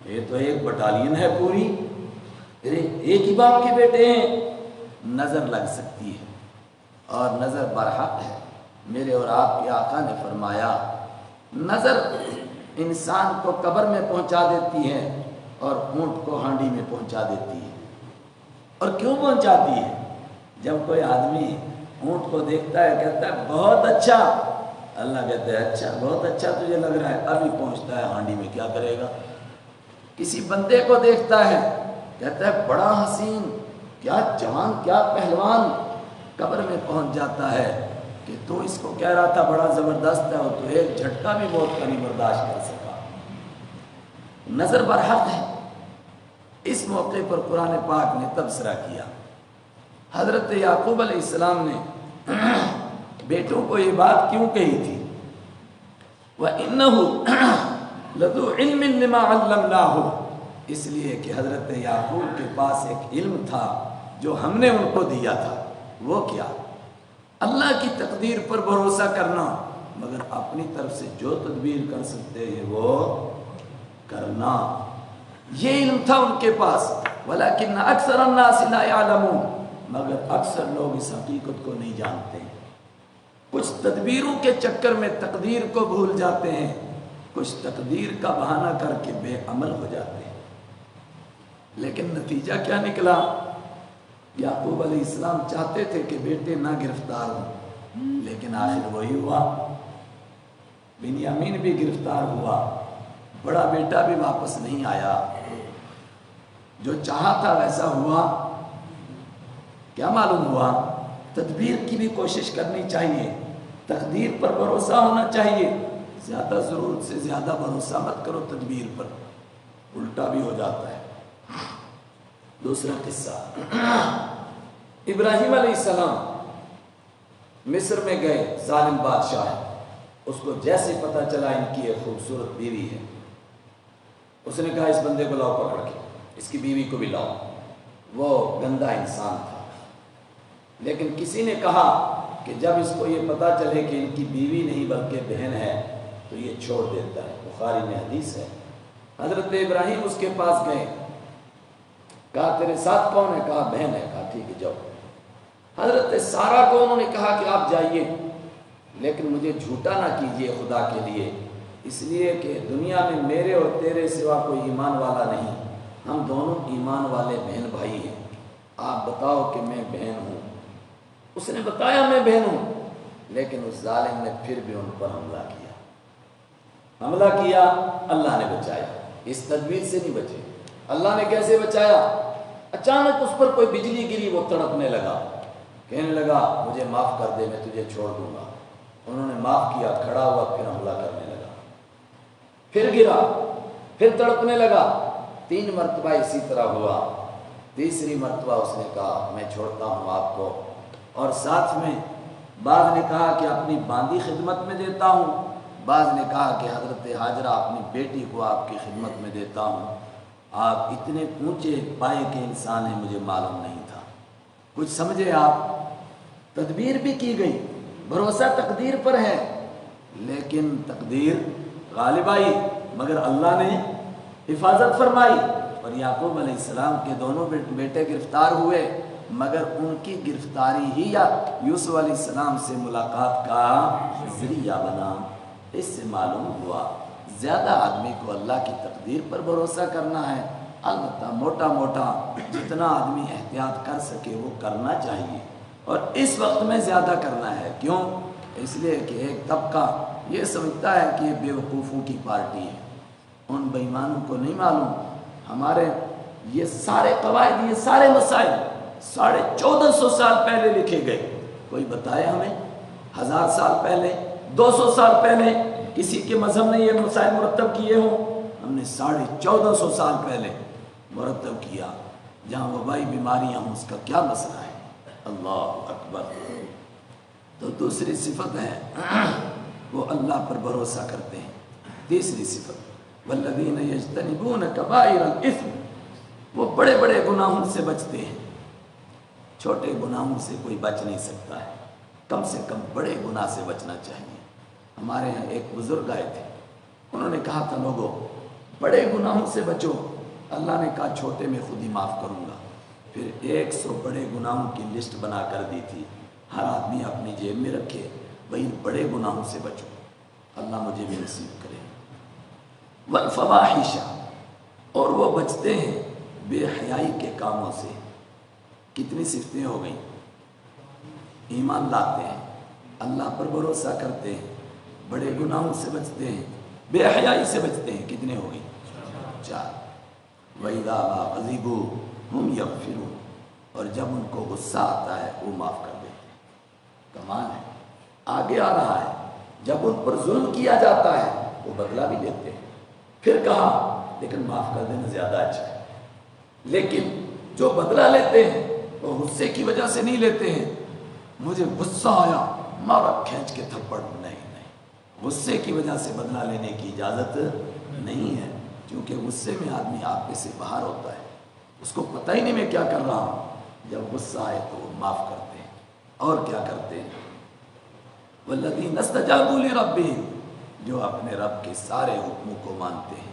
S1: یہ تو ایک بٹالین ہے پوری، ایک ہی باپ کے بیٹے ہیں، نظر لگ سکتی ہے اور نظر برحق ہے۔ میرے اور آپ کے آقا نے فرمایا نظر انسان کو قبر میں پہنچا دیتی ہے اور اونٹ کو ہانڈی میں پہنچا دیتی ہے۔ اور کیوں پہنچاتی ہے؟ جب کوئی آدمی اونٹ کو دیکھتا ہے کہتا ہے بہت اچھا، اللہ کہتا ہے اچھا بہت اچھا تجھے لگ رہا ہے، ابھی پہنچتا ہے ہانڈی میں، کیا کرے گا؟ کسی بندے کو دیکھتا ہے کہتا ہے بڑا حسین، کیا جوان، کیا پہلوان، قبر میں پہنچ جاتا ہے کہ تو اس کو کہہ رہا تھا بڑا زبردست ہے، اور تو ایک جھٹکا بھی بہت کمی برداشت کر سکا۔ نظر برحق ہے۔ اس موقع پر قرآن پاک نے تبصرہ کیا۔ حضرت یعقوب علیہ السلام نے بیٹوں کو یہ بات کیوں کہی تھی؟ وَإِنَّهُ لَذُو عِلْمٍ لِمَا عَلَّمْنَاهُ، اس لیے کہ حضرت یعقوب کے پاس ایک علم تھا جو ہم نے ان کو دیا تھا۔ وہ کیا؟ اللہ کی تقدیر پر بھروسہ کرنا، مگر اپنی طرف سے جو تدبیر کر سکتے ہیں وہ کرنا، یہ علم تھا ان کے پاس۔ وَلَكِنَّ أَكْثَرَ النَّاسِ لَا يَعْلَمُونَ، مگر اکثر لوگ اس حقیقت کو نہیں جانتے، کچھ تدبیروں کے چکر میں تقدیر کو بھول جاتے ہیں، کچھ تقدیر کا بہانہ کر کے بے عمل ہو جاتے ہیں۔ لیکن نتیجہ کیا نکلا؟ یعقوب علیہ السلام چاہتے تھے کہ بیٹے نہ گرفتار ہوں، لیکن آخر وہی ہوا، بنیامین بھی گرفتار ہوا، بڑا بیٹا بھی واپس نہیں آیا، جو چاہا تھا ویسا ہوا؟ کیا معلوم ہوا؟ تدبیر کی بھی کوشش کرنی چاہیے، تقدیر پر بھروسہ ہونا چاہیے، زیادہ ضرورت سے زیادہ بھروسہ مت کرو تدبیر پر، الٹا بھی ہو جاتا ہے۔ دوسرا قصہ، ابراہیم علیہ السلام مصر میں گئے، ظالم بادشاہ ہے، اس کو جیسے پتہ چلا ان کی ایک خوبصورت بیوی ہے، اس نے کہا اس بندے کو لاؤ پکڑ کے، اس کی بیوی کو بھی لاؤ۔ وہ گندا انسان تھا، لیکن کسی نے کہا کہ جب اس کو یہ پتہ چلے کہ ان کی بیوی نہیں بلکہ بہن ہے تو یہ چھوڑ دیتا ہے، بخاری میں حدیث ہے۔ حضرت ابراہیم اس کے پاس گئے، کہا تیرے ساتھ کون ہے؟ کہا بہن ہے۔ کہا ٹھیک ہے جاؤ۔ حضرت سارہ کو انہوں نے کہا کہ آپ جائیے، لیکن مجھے جھوٹا نہ کیجیے خدا کے لیے، اس لیے کہ دنیا میں میرے اور تیرے سوا کوئی ایمان والا نہیں، ہم دونوں ایمان والے بہن بھائی ہیں، آپ بتاؤ کہ میں بہن ہوں۔ اس نے بتایا میں بہن ہوں، لیکن اس ظالم نے پھر بھی ان پر حملہ کیا، اللہ نے بچایا، اس تدبیر سے نہیں بچے۔ اللہ نے کیسے بچایا؟ اچانک اس پر کوئی بجلی گری، وہ تڑپنے لگا، کہنے لگا مجھے معاف کر دے، میں تجھے چھوڑ دوں گا۔ انہوں نے معاف کیا، کھڑا ہوا، پھر حملہ کرنے لگا، پھر گرا، پھر تڑپنے لگا، 3 مرتبہ اسی طرح ہوا۔ تیسری مرتبہ اس نے کہا میں چھوڑتا ہوں آپ کو، اور ساتھ میں بعض نے کہا کہ اپنی باندی خدمت میں دیتا ہوں، بعض نے کہا کہ حضرت ہاجرہ اپنی بیٹی کو آپ کی خدمت میں دیتا ہوں۔ آپ اتنے اونچے پائے کے انسان ہیں، مجھے معلوم نہیں تھا۔ کچھ سمجھے آپ؟ تدبیر بھی کی گئی، بھروسہ تقدیر پر ہے، لیکن تقدیر غالب آئی، مگر اللہ نے حفاظت فرمائی۔ اور یعقوب علیہ السلام کے دونوں بیٹے گرفتار ہوئے، مگر ان کی گرفتاری ہی یوسف علیہ السلام سے ملاقات کا ذریعہ بنا۔ اس سے معلوم ہوا زیادہ آدمی کو اللہ کی تقدیر پر بھروسہ کرنا ہے، البتہ موٹا موٹا جتنا آدمی احتیاط کر سکے وہ کرنا چاہیے، اور اس وقت میں زیادہ کرنا ہے۔ کیوں؟ اس لیے کہ ایک طبقہ یہ سمجھتا ہے کہ یہ بے وقوفوں کی پارٹی ہے، ان بے ایمانوں کو نہیں معلوم ہمارے یہ سارے قواعد، یہ سارے مسائل 1450 سال پہلے لکھے گئے۔ کوئی بتائے ہمیں 1000 سال پہلے، 200 سال پہلے کسی کے مذہب نے یہ مسائل مرتب کیے ہوں؟ ہم نے 1450 سال پہلے مرتب کیا۔ جہاں وبائی بیماریاں ہوں اس کا کیا مسئلہ ہے؟ اللہ اکبر۔ تو دوسری صفت ہے
S2: وہ اللہ پر بھروسہ کرتے ہیں۔ تیسری صفت والذین یجتنبون کبائر الاثم، وہ بڑے بڑے گناہوں سے بچتے ہیں۔ چھوٹے گناہوں سے کوئی بچ نہیں سکتا ہے، کم سے کم بڑے گناہ سے بچنا چاہیے۔ ہمارے ہاں ایک بزرگ آئے تھے، انہوں نے کہا تھا لوگوں بڑے گناہوں سے بچو، اللہ نے کہا چھوٹے میں خود ہی معاف کروں گا۔ پھر 100 بڑے گناہوں کی لسٹ بنا کر دی تھی، ہر آدمی اپنی جیب میں رکھے، بھئی بڑے گناہوں سے بچو، اللہ مجھے بھی نصیب کرے۔ والفواحش، اور وہ بچتے ہیں بے حیائی کے کاموں سے۔ کتنی صفتیں ہو گئیں؟ ایمان لاتے ہیں، اللہ پر بھروسہ کرتے ہیں، بڑے گناہوں سے بچتے ہیں، بے حیائی سے بچتے ہیں، کتنے ہو گئی؟ 4۔ وَإِذَا مَا غَضِبُوا هُمْ يَغْفِرُونَ، اور جب ان کو غصہ آتا ہے وہ معاف کر دیتے ہیں۔ کمال ہے۔ آگے آ رہا ہے جب ان پر ظلم کیا جاتا ہے وہ بدلہ بھی لیتے ہیں، پھر کہا لیکن معاف کر دینا زیادہ اچھا ہے۔ لیکن جو بدلہ لیتے ہیں وہ غصے کی وجہ سے نہیں لیتے ہیں، مجھے غصہ آیا مارا کھینچ کے تھپڑ، نہیں، غصے کی وجہ سے بدلہ لینے کی اجازت نہیں ہے، کیونکہ غصے میں آدمی آپ سے باہر ہوتا ہے، اس کو پتہ ہی نہیں میں کیا کر رہا ہوں۔ جب غصہ آئے تو وہ معاف کرتے ہیں۔ اور کیا کرتے ہیں؟ والذین استجابوا لربہم، جو اپنے رب کے سارے حکموں کو مانتے ہیں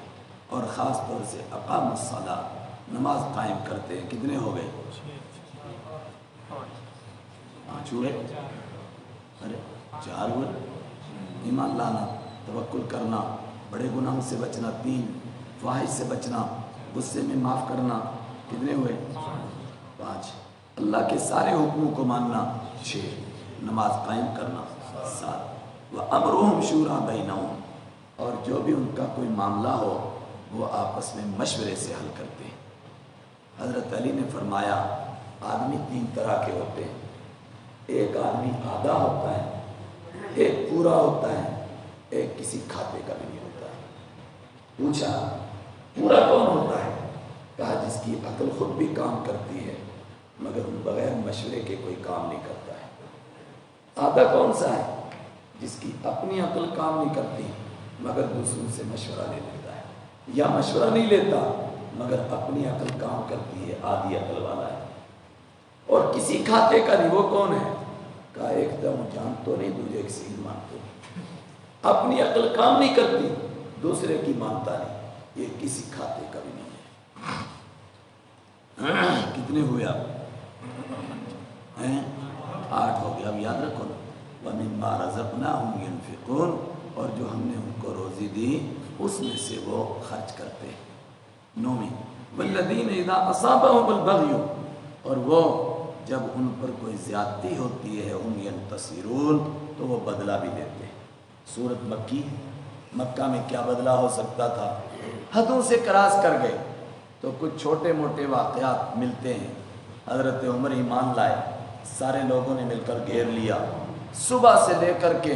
S2: اور خاص طور سے اقاموا الصلاۃ، نماز قائم کرتے ہیں۔ کتنے ہو گئے؟ 5 ہوئے؟ ارے 4 ہوئے۔ ایمان لانا، توکل کرنا، بڑے گناہوں سے بچنا 3، فواحش سے بچنا، غصے میں معاف کرنا، کتنے ہوئے؟ 5۔ اللہ کے سارے حکموں کو ماننا 6، نماز قائم کرنا 7۔ وَأَمْرُهُمْ شُورَىٰ بَيْنَهُمْ، اور جو بھی ان کا کوئی معاملہ ہو وہ آپس میں مشورے سے حل کرتے ہیں۔ حضرت علی نے فرمایا آدمی 3 طرح کے ہوتے ہیں، ایک آدمی آدھا ہوتا ہے، ایک پورا ہوتا ہے، ایک کسی کھاتے کا بھی نہیں ہوتا ہے۔ پوچھا پورا کون ہوتا ہے؟ کہا جس کی عقل خود بھی کام کرتی ہے مگر بغیر مشورے کے کوئی کام نہیں کرتا ہے۔ آدھا کون سا ہے؟ جس کی اپنی عقل کام نہیں کرتی مگر دوسروں سے مشورہ لے لیتا ہے، یا مشورہ نہیں لیتا مگر اپنی عقل کام کرتی ہے، آدھی عقل والا ہے۔ اور کسی کھاتے کا نہیں، وہ کون ہے؟ کہا ایک دم جان تو نہیں، دوسرے ایک سین مانتے نہیں، اپنی عقل کام نہیں کرتی، دوسرے کی مانتا نہیں، یہ کسی کھاتے کا بھی نہیں ہے۔ کتنے ہوئے آپ؟ 8 ہو گیا۔ اب یاد رکھو نا، وَمِمَّا رَزَقْنَاهُمْ يُنْفِقُونَ، اور جو ہم نے ان کو روزی دی اس میں سے وہ خرچ کرتے ہیں۔ 9۔ وَالَّذِينَ إِذَا أَصَابَهُمُ الْبَغْيُ، اور وہ جب ان پر کوئی زیادتی ہوتی ہے، هُمْ يَنْتَصِرُونَ، تو وہ بدلہ بھی لیتے ہیں۔ سورت مکی، مکہ میں کیا بدلہ ہو سکتا تھا؟ حدوں سے کراس کر گئے تو کچھ چھوٹے موٹے واقعات ملتے ہیں۔ حضرت عمر ایمان لائے، سارے لوگوں نے مل کر گھیر لیا، صبح سے لے کر کے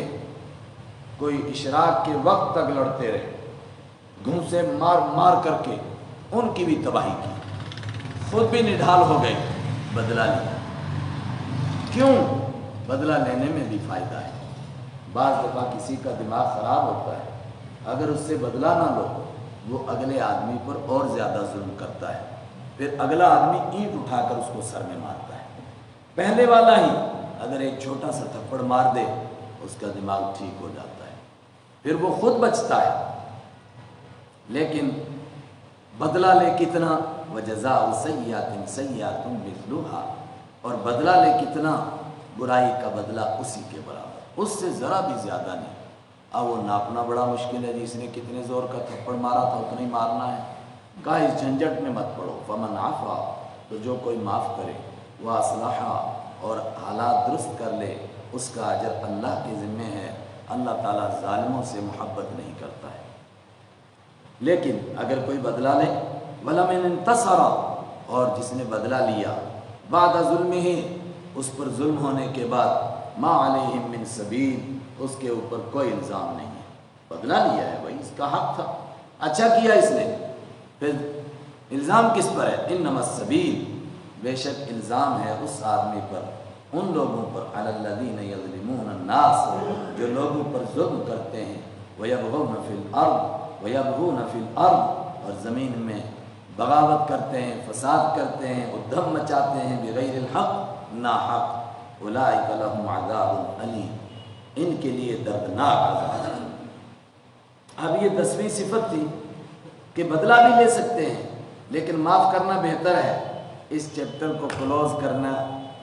S2: کوئی اشراق کے وقت تک لڑتے رہے، گھونسے مار مار کر کے ان کی بھی تباہی کی، خود بھی نڈھال ہو گئے، بدلہ لیا۔ کیوں؟ بدلہ لینے میں بھی فائدہ ہے۔ بعض دفعہ کسی کا دماغ خراب ہوتا ہے، اگر اس سے بدلہ نہ لو وہ اگلے آدمی پر اور زیادہ ظلم کرتا ہے، پھر اگلا آدمی اینٹ اٹھا کر اس کو سر میں مارتا ہے۔ پہلے والا ہی اگر ایک چھوٹا سا تھپڑ مار دے اس کا دماغ ٹھیک ہو جاتا ہے، پھر وہ خود بچتا ہے۔ لیکن بدلہ لے کتنا؟ وَجَزَاءُ سَيِّئَةٍ سَيِّئَةٌ مِثْلُهَا، اور بدلہ لے کتنا؟ برائی کا بدلہ اسی کے برابر، اس سے ذرا بھی زیادہ نہیں۔ اب وہ ناپنا بڑا مشکل ہے، جس نے کتنے زور کا تھپڑ مارا تھا اتنا ہی مارنا ہے۔ کہا اس جھنجٹ میں مت پڑو، فمن عفا، تو جو کوئی معاف کرے، واصلح، اور حالات درست کر لے، اس کا اجر اللہ کے ذمہ ہے۔ اللہ تعالیٰ ظالموں سے محبت نہیں کرتا ہے۔ لیکن اگر کوئی بدلہ لے، وَلَمَنِ انتصر، اور جس نے بدلہ لیا بعد ظلمہ، اس پر ظلم ہونے کے بعد، ما علیہم من سبیل، اس کے اوپر کوئی الزام نہیں ہے، بدلہ لیا ہے بھائی، اس کا حق تھا، اچھا کیا اس نے، پھر الزام کس پر ہے؟ انما السبیل، بے شک الزام ہے اس آدمی پر
S1: ان لوگوں پر علی الذین یظلمون الناس جو لوگوں پر ظلم کرتے ہیں، ویبغون فی الارض ویبغون فی الارض اور زمین میں بغاوت کرتے ہیں، فساد کرتے ہیں، ادھم مچاتے ہیں بغیر الحق ناحق، اولئک لہم عذاب علیم ان کے لیے دردناک عذاب ہے۔ اب یہ 10ویں صفت تھی کہ بدلہ بھی لے سکتے ہیں لیکن معاف کرنا بہتر ہے۔ اس چیپٹر کو کلوز کرنا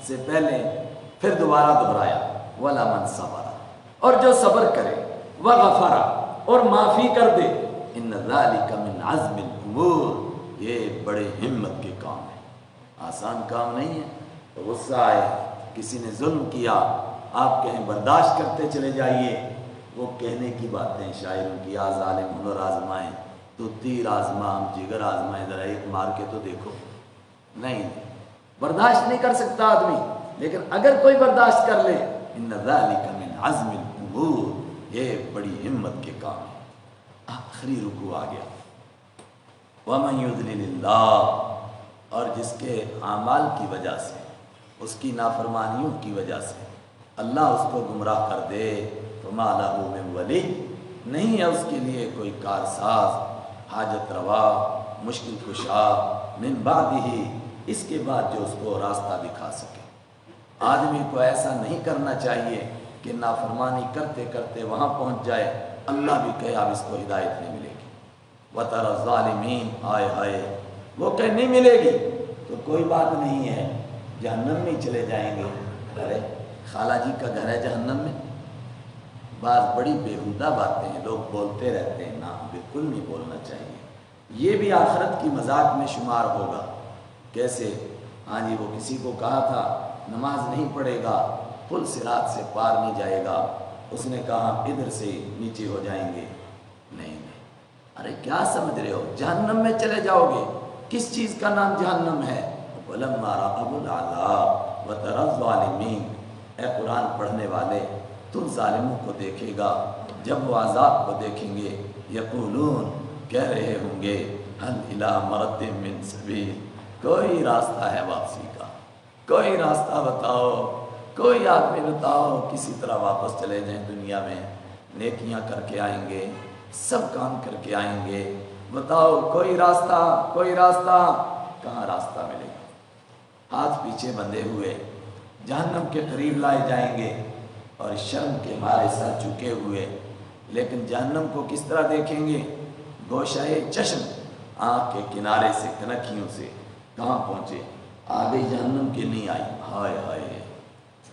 S1: سے پہلے پھر دوبارہ دہرایا وَلَا مَنْ صَبَرَ اور جو صبر کرے، وَغَفَرَ اور معافی کر دے، إِنَّ ذَلِكَ مِنْ عَزْمِ الْأُمُورِ یہ بڑے ہمت کے کام ہے، آسان کام نہیں ہے۔ غصہ آئے، کسی نے ظلم کیا، آپ کہیں برداشت کرتے چلے جائیے، وہ کہنے کی باتیں شاعروں کی، آ ظالم ہنر آزمائیں تو تیر آزما ہم جگر آزمائیں، ذرا ایک مار کے تو دیکھو۔ نہیں، برداشت نہیں کر سکتا آدمی، لیکن اگر کوئی برداشت کر لے، ان ذالک من عزم الامور یہ بڑی ہمت کے کام ہے۔ آخری رکوع آ گیا، ومن یضلل اللہ اور جس کے اعمال کی وجہ سے، اس کی نافرمانیوں کی وجہ سے اللہ اس کو گمراہ کر دے، فما لہ من ولی نہیں ہے اس کے لیے کوئی کارساز، حاجت روا، مشکل کشا، من بعدہ اس کے بعد جو اس کو راستہ دکھا سکے۔ آدمی کو ایسا نہیں کرنا چاہیے کہ نافرمانی کرتے کرتے وہاں پہنچ جائے، اللہ بھی کہے اب اس کو ہدایت نہیں ملے گی۔ وَتَرَى الظَّالِمِينَ آئے ہائے وہ کہ نہیں ملے گی تو کوئی بات نہیں ہے، جہنم میں چلے جائیں گے۔ ارے خالہ جی کا گھر ہے جہنم میں؟ بعض بڑی بیہودہ باتیں ہیں، لوگ بولتے رہتے ہیں، نا بالکل نہیں بولنا چاہیے۔ یہ بھی آخرت کی مذاق میں شمار ہوگا۔ کیسے؟ ہاں جی، وہ کسی کو کہا تھا نماز نہیں پڑھے گا، پل صراط سے پار نہیں جائے گا، اس نے کہا ادھر سے نیچے ہو جائیں گے۔ نہیں، ارے کیا سمجھ رہے ہو، جہنم میں چلے جاؤ گے؟ کس چیز کا نام جہنم ہے؟ وَلَمَّا رَأَوُا الْعَذَابَ وَتَرَى الظَّالِمِينَ اے قرآن پڑھنے والے، تم ظالموں کو دیکھے گا جب وہ عذاب کو دیکھیں گے، یقولون کہہ رہے ہوں گے هَلْ إِلَىٰ مَرَدٍ مِّن سَبِيلٍ کوئی راستہ ہے واپسی کا، کوئی راستہ بتاؤ، کوئی آدمی بتاؤ، کسی طرح واپس چلے جائیں دنیا میں، نیکیاں کر کے آئیں گے، سب کام کر کے آئیں گے، بتاؤ کوئی راستہ، کوئی راستہ۔ کہاں راستہ ملے گا؟ ہاتھ پیچھے بندھے ہوئے جہنم کے قریب لائے جائیں گے اور شرم کے مارے سر جھکے ہوئے، لیکن جہنم کو کس طرح دیکھیں گے؟ گوشۂ چشم، آنکھ کے کنارے سے، کنکھیوں سے۔ کہاں پہنچے؟ آگے جہنم کے نہیں آئی، ہائے ہائے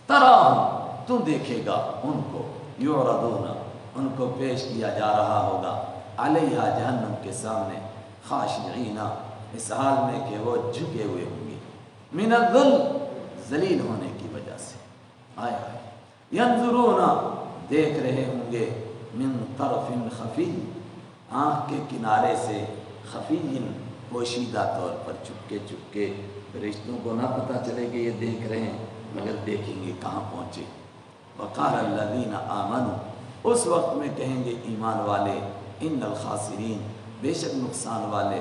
S1: تراہم تو دیکھے گا ان کو، یعرضون ان کو پیش کیا جا رہا ہوگا، علیہا جہنم کے سامنے، خاشعین اس حال میں کہ وہ جھکے ہوئے ہوں گے، من الذل ذلیل ہونے کی وجہ سے، آئے ہائے ینظرون دیکھ رہے ہوں گے، من طرف خفی آنکھ کے کنارے سے، خفی پوشیدہ طور پر، چپکے چپکے، فرشتوں کو نہ پتہ چلے کہ یہ دیکھ رہے ہیں، مگر دیکھیں گے کہاں پہنچے۔ وقال الذین آمنوا اس وقت میں کہیں گے ایمان والے، ان الخاسرین بے شک نقصان والے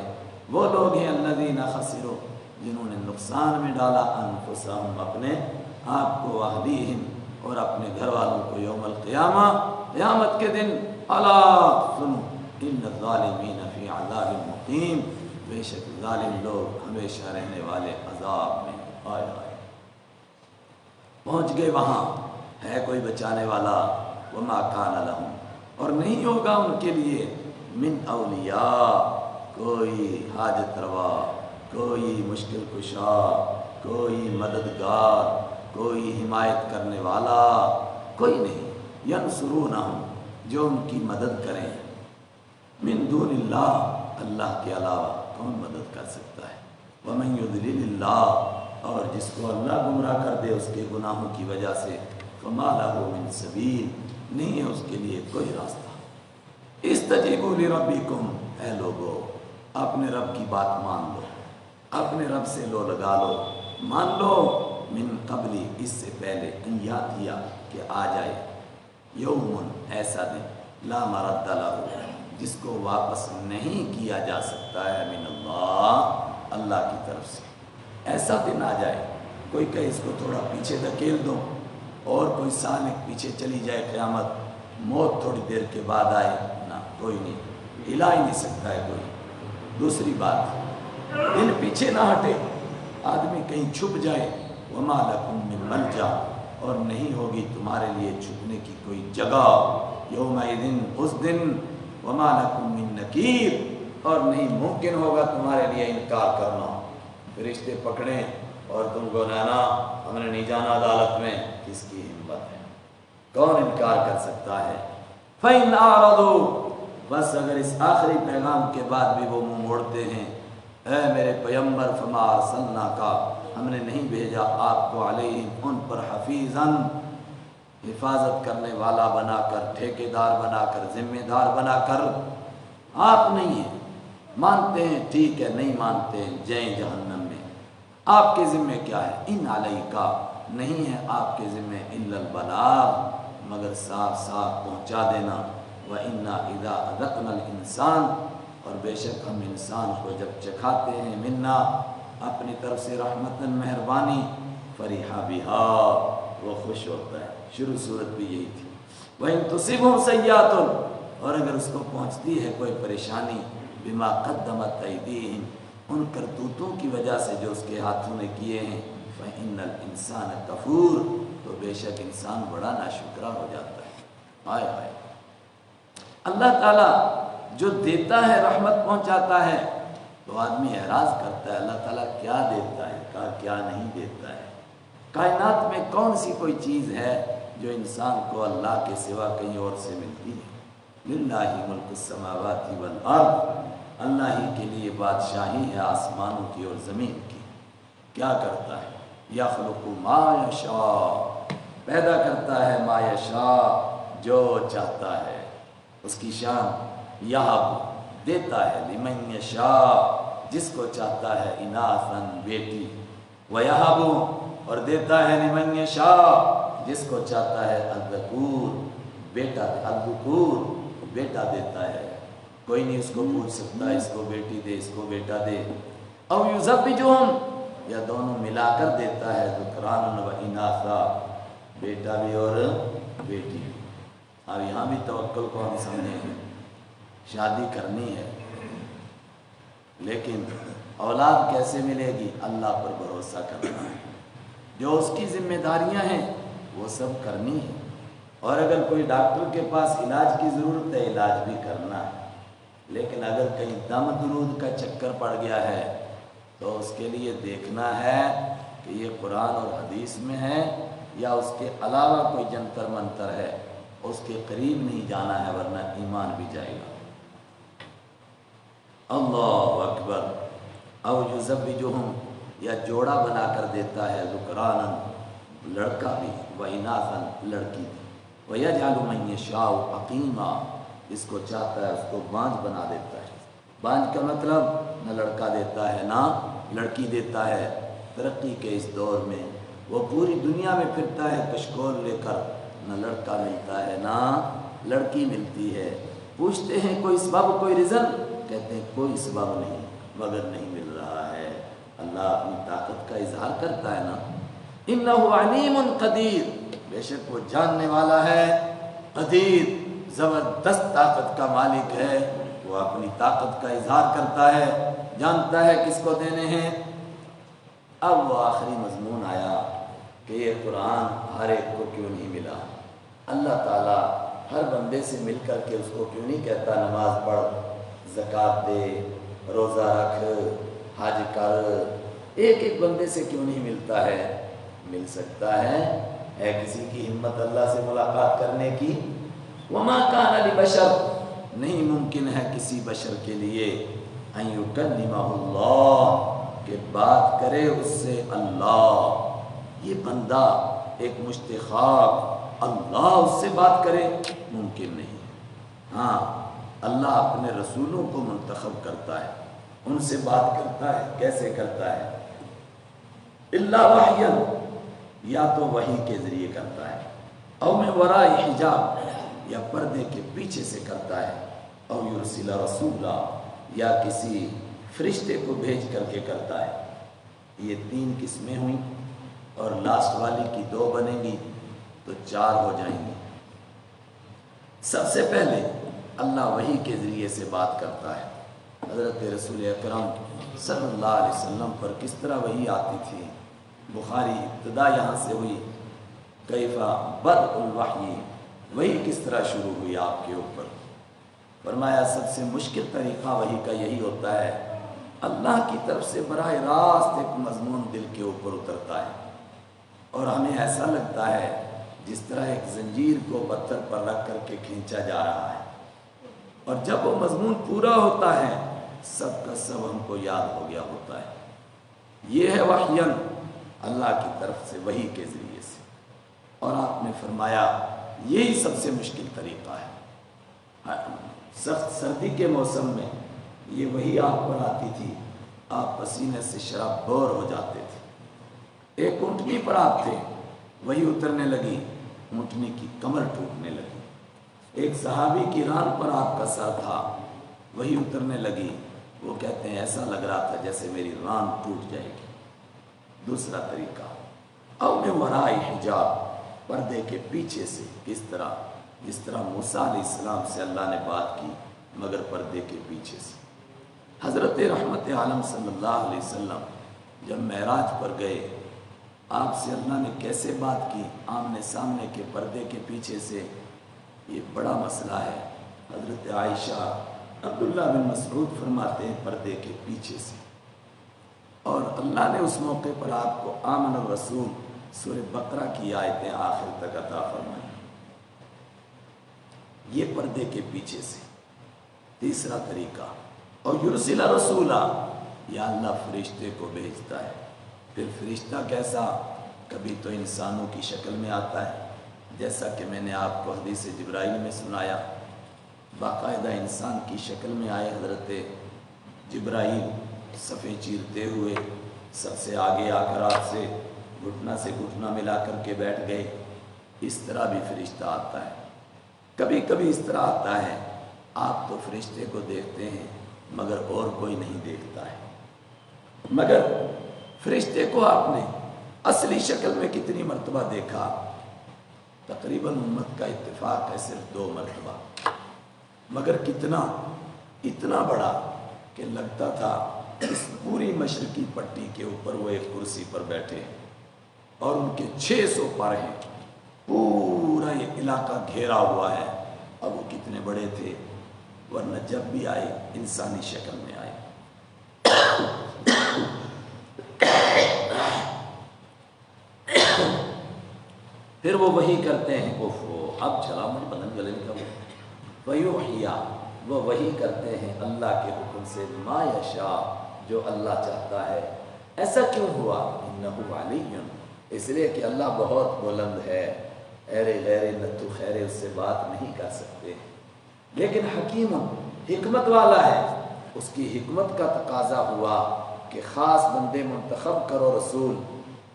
S1: وہ لوگ ہیں، الذین خسروا جنہوں نے نقصان میں ڈالا، انفسہم اپنے آپ کو، اہلیہم اور اپنے گھر والوں کو، یوم القیامہ قیامت کے دن، الا سنو ان الظالمین فی عذاب مقیم بے شک ظالم لوگ ہمیشہ رہنے والے عذاب میں۔ آئے آئے پہنچ گئے، وہاں ہے کوئی بچانے والا، وما کان لہم اور نہیں ہوگا ان کے لیے، من اولیاء کوئی حاجت روا، کوئی مشکل کشا، کوئی مددگار، کوئی حمایت کرنے والا، کوئی نہیں، ینصرونہم جو ان کی مدد کریں، من دون اللہ اللہ کے علاوہ کون مدد کر سکتا ہے؟ ومن یضلل اللہ اور جس کو اللہ گمراہ کر دے اس کے گناہوں کی وجہ سے، فما لہ من سبیل نہیں ہے اس کے لیے کوئی راستہ۔ استجیبوا لربکم اے لوگو اپنے رب کی بات مان لو، اپنے رب سے لو لگا لو، مان لو، من قبلی اس سے پہلے، ان یاتیا کہ آ جائے، یوم ایسا دن، لا مرد لہ جس کو واپس نہیں کیا جا سکتا ہے، من اللہ اللہ کی طرف سے، ایسا دن آ جائے
S2: کوئی کہے اس کو تھوڑا پیچھے دھکیل دو، اور کوئی سال ایک پیچھے چلی جائے قیامت، موت تھوڑی دیر کے بعد آئے، نہ کوئی نہیں، ہلا ہی نہیں سکتا ہے کوئی۔ دوسری بات، دن پیچھے نہ ہٹے، آدمی کہیں چھپ جائے، وما لکم من ملجا، اور نہیں ہوگی تمہارے لیے چھپنے کی کوئی جگہ، یومئذ اس دن، وما لکم من نکیر، اور نہیں ممکن ہوگا تمہارے لیے انکار کرنا۔ فرشتے پکڑیں اور تم کو لانا، ہم نے نہیں جانا عدالت میں، کس کی ہمت ہے؟ کون انکار کر سکتا ہے؟ فَإِنْ أَعْرَضُوا، بس اگر اس آخری پیغام کے بعد بھی وہ منہ موڑتے ہیں، اے میرے پیغمبر فما ارسلناک، ہم نے نہیں بھیجا آپ کو علیہم ان پر حفیظاً، حفاظت کرنے والا بنا کر، ٹھیکیدار بنا کر، ذمہ دار بنا کر، آپ نہیں ہیں، مانتے ہیں ٹھیک ہے، نہیں مانتے ہیں جائیں جہنم میں، آپ کے ذمہ کیا ہے؟ ان علیکا، نہیں ہے آپ کے ذمہ الا البلاغ، مگر صاف صاف پہنچا دینا، وَإِنَّا إِذَا أَذَقْنَا الْإِنسَانَ، اور بے شک ہم انسان کو جب چکھاتے ہیں منا اپنی طرف سے رحمتاً مہربانی، فریحا بہا، وہ خوش ہوتا ہے۔ شروع صورت بھی یہی تھی، وَإِن تُصِبْهُمْ سَيِّئَةٌ، اور اگر اس کو پہنچتی ہے کوئی پریشانی، بما قدمت ایدیہم، ان کرتوتوں کی وجہ سے جو اس کے ہاتھوں نے کیے ہیں، فإن الانسان کفور، تو بے شک انسان بڑا ناشکرا ہو جاتا ہے۔ آئے آئے، اللہ تعالیٰ جو دیتا ہے، رحمت پہنچاتا ہے، تو آدمی اعراض کرتا ہے اللہ تعالیٰ کیا دیتا ہے، کیا نہیں دیتا ہے۔ کائنات میں کون سی کوئی چیز ہے جو انسان کو اللہ کے سوا کہیں اور سے ملتی ہے؟ للہ ملک السماوات والارض، اللہ ہی کے لیے بادشاہی ہے آسمانوں کی اور زمین کی۔ کیا کرتا ہے؟ یخلق ما یشاء، پیدا کرتا ہے ما یشاء، جو چاہتا ہے، اس کی شان، یہب، دیتا ہے لمن یشاء، جس کو چاہتا ہے، اناثاً، بیٹی، ویہب، اور دیتا ہے لمن یشاء، جس کو چاہتا ہے، الذکور، بیٹا، الذکور، بیٹا دیتا ہے، کوئی نہیں اس کو پوچھ سکتا اس کو بیٹی دے، اس کو بیٹا دے، او یزوجہم، یا دونوں ملا کر دیتا ہے، ذکرانا و اناثا، بیٹا بھی اور بیٹی بھی۔ اب یہاں بھی توکل کو ہم سمجھیں، شادی کرنی ہے لیکن اولاد کیسے ملے گی؟ اللہ پر بھروسہ کرنا ہے، جو اس کی ذمہ داریاں ہیں وہ سب کرنی ہے، اور اگر کوئی ڈاکٹر کے پاس علاج کی ضرورت ہے، علاج بھی کرنا ہے، لیکن اگر کہیں دم درود کا چکر پڑ گیا ہے تو اس کے لیے دیکھنا ہے کہ یہ قرآن اور حدیث میں ہے یا اس کے علاوہ کوئی جنتر منتر ہے، اس کے قریب نہیں جانا ہے ورنہ ایمان بھی جائے گا۔ اللہ اکبر۔ او یزوجہم، یا جوڑا بنا کر دیتا ہے، ذکرانا، لڑکا بھی، و اناثا، لڑکی بھی، وَيَجْعَلُ مَن يَشَاءُ عَقِيمًا، جس کو چاہتا ہے اس کو بانجھ بنا دیتا ہے۔ بانجھ کا مطلب نہ لڑکا دیتا ہے نہ لڑکی دیتا ہے۔ ترقی کے اس دور میں وہ پوری دنیا میں پھرتا ہے کشکول لے کر، نہ لڑکا ملتا ہے نہ لڑکی ملتی ہے۔ پوچھتے ہیں کوئی سبب، کوئی ریزن، کہتے ہیں کوئی سبب نہیں مگر نہیں مل رہا ہے۔ اللہ اپنی طاقت کا اظہار کرتا ہے نا، اِنَّهُ عَلِيمٌ قَدِيرٌ، بے شک وہ جاننے والا ہے، قدیر، زبردست طاقت کا مالک ہے، وہ اپنی طاقت کا اظہار کرتا ہے، جانتا ہے کس کو دینے ہیں۔ اب وہ آخری مضمون آیا کہ یہ قرآن ہر ایک کو کیوں نہیں ملا؟ اللہ تعالیٰ ہر بندے سے مل کر کے اس کو کیوں نہیں کہتا نماز پڑھ، زکوٰۃ دے، روزہ رکھ، حج کر؟ ایک ایک بندے سے کیوں نہیں ملتا ہے؟ مل سکتا ہے کسی کی ہمت اللہ سے ملاقات کرنے کی؟ وما کان لبشر، نہیں ممکن ہے کسی بشر کے لیے، ان یکلمہ اللہ، کہ بات کرے اس سے اللہ۔ یہ بندہ ایک مشت خاک، اللہ اس سے بات کرے، ممکن نہیں۔ ہاں، اللہ اپنے رسولوں کو منتخب کرتا ہے، ان سے بات کرتا ہے۔ کیسے کرتا ہے؟ الا وحیا، یا تو وحی کے ذریعے کرتا ہے، او من وراء حجاب، یا پردے کے پیچھے سے کرتا ہے، او یرسل رسولا، یا کسی فرشتے کو بھیج کر کے کرتا ہے۔ یہ تین قسمیں ہوئیں۔ اور لاسٹ والی کی 2 بنیں گی تو 4 ہو جائیں گی۔ سب سے پہلے اللہ وحی کے ذریعے سے بات کرتا ہے۔ حضرت رسول اکرم صلی اللہ علیہ وسلم پر کس طرح وحی آتی تھی، بخاری ابتدا یہاں سے ہوئی، کیفا بدء الوحی، وحی کس طرح شروع ہوئی آپ کے اوپر۔ فرمایا سب سے مشکل طریقہ وحی کا یہی ہوتا ہے، اللہ کی طرف سے براہ راست ایک مضمون دل کے اوپر اترتا ہے اور ہمیں ایسا لگتا ہے جس طرح ایک زنجیر کو پتھر پر رکھ کر کے کھینچا جا رہا ہے، اور جب وہ مضمون پورا ہوتا ہے سب کا سب ہم کو یاد ہو گیا ہوتا ہے۔ یہ ہے وحیاً اللہ کی طرف سے وحی کے ذریعے سے۔ اور آپ نے فرمایا یہی سب سے مشکل طریقہ ہے۔ سخت سردی کے موسم میں یہ وحی آپ پر آتی تھی، آپ پسینے سے شراب بور ہو جاتے تھے۔ ایک اونٹنی پر آپ تھے، وہی اترنے لگی، اونٹنی کی کمر ٹوٹنے لگی۔ ایک صحابی کی ران پر آپ کا سر تھا، وہی اترنے لگی، وہ کہتے ہیں ایسا لگ رہا تھا جیسے میری ران ٹوٹ جائے گی۔ دوسرا طریقہ او من وراء حجاب، پردے کے پیچھے سے، کس طرح؟ جس طرح موسیٰ علیہ السلام سے اللہ نے بات کی مگر پردے کے پیچھے سے۔ حضرت رحمت عالم صلی اللہ علیہ وسلم جب معراج پر گئے، آپ سے اللہ نے کیسے بات کی؟ آمنے سامنے کے پردے کے پیچھے سے۔ یہ بڑا مسئلہ ہے۔ حضرت عائشہ، عبداللہ بن مسعود فرماتے ہیں پردے کے پیچھے سے، اور اللہ نے اس موقع پر آپ کو آمن الرسول سورہ بقرہ کی آیتیں آخر تک عطا فرمائی۔ یہ پردے کے پیچھے سے۔ تیسرا طریقہ اور یرسل رسولا، یا اللہ فرشتے کو بھیجتا ہے۔ پھر فرشتہ کیسا؟ کبھی تو انسانوں کی شکل میں آتا ہے، جیسا کہ میں نے آپ کو حدیث جبرائیل میں سنایا، باقاعدہ انسان کی شکل میں آئے حضرت جبرائیل، صفیں چیرتے ہوئے سب سے آگے آ کر آپ سے گھٹنا ملا کر کے بیٹھ گئے۔ اس طرح بھی فرشتہ آتا ہے۔ کبھی کبھی اس طرح آتا ہے، آپ تو فرشتے کو دیکھتے ہیں مگر اور کوئی نہیں دیکھتا ہے، مگر فرشتے کو آپ نے اصلی شکل میں کتنی مرتبہ دیکھا؟ تقریباً امت کا اتفاق ہے صرف 2 مرتبہ، مگر کتنا؟ اتنا بڑا کہ لگتا تھا اس پوری مشرقی پٹی کے اوپر وہ ایک کرسی پر بیٹھے ہیں اور ان کے 600 پر ہیں، پورا یہ علاقہ گھیرا ہوا ہے۔ اب وہ کتنے بڑے تھے، ورنہ جب بھی آئے انسانی شکل میں آئے۔ پھر وہ وحی کرتے ہیں، اب چلا مجھے بدن گلے کا ویوحیا، وہ وحی کرتے ہیں اللہ کے حکم سے، ما یشاء، جو اللہ چاہتا ہے۔ ایسا کیوں ہوا؟ انہ علی، اس لیے کہ اللہ بہت بلند ہے، ایرے غیر نتو خیرے اس سے بات نہیں کر سکتے، لیکن حکیم، حکمت والا ہے۔ اس کی حکمت کا تقاضا ہوا کہ خاص بندے منتخب کرو رسول،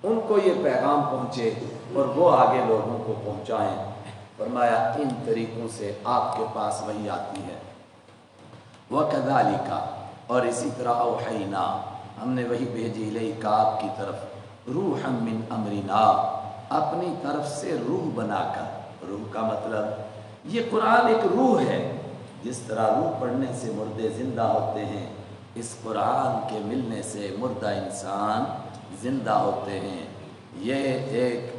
S2: ان کو یہ پیغام پہنچے اور وہ آگے لوگوں کو پہنچائیں۔ فرمایا ان طریقوں سے آپ کے پاس وحی آتی ہے۔ وَكَذَلِكَ، اور اسی طرح اوحینا، ہم نے وحی بھیجی الیک آپ کی طرف، روحا من امرنا، اپنی طرف سے روح بنا کر۔ روح کا مطلب یہ قرآن ایک روح ہے، جس طرح روح پڑھنے سے مردے زندہ ہوتے ہیں، اس قرآن کے ملنے سے مردہ انسان زندہ ہوتے ہیں۔ یہ ایک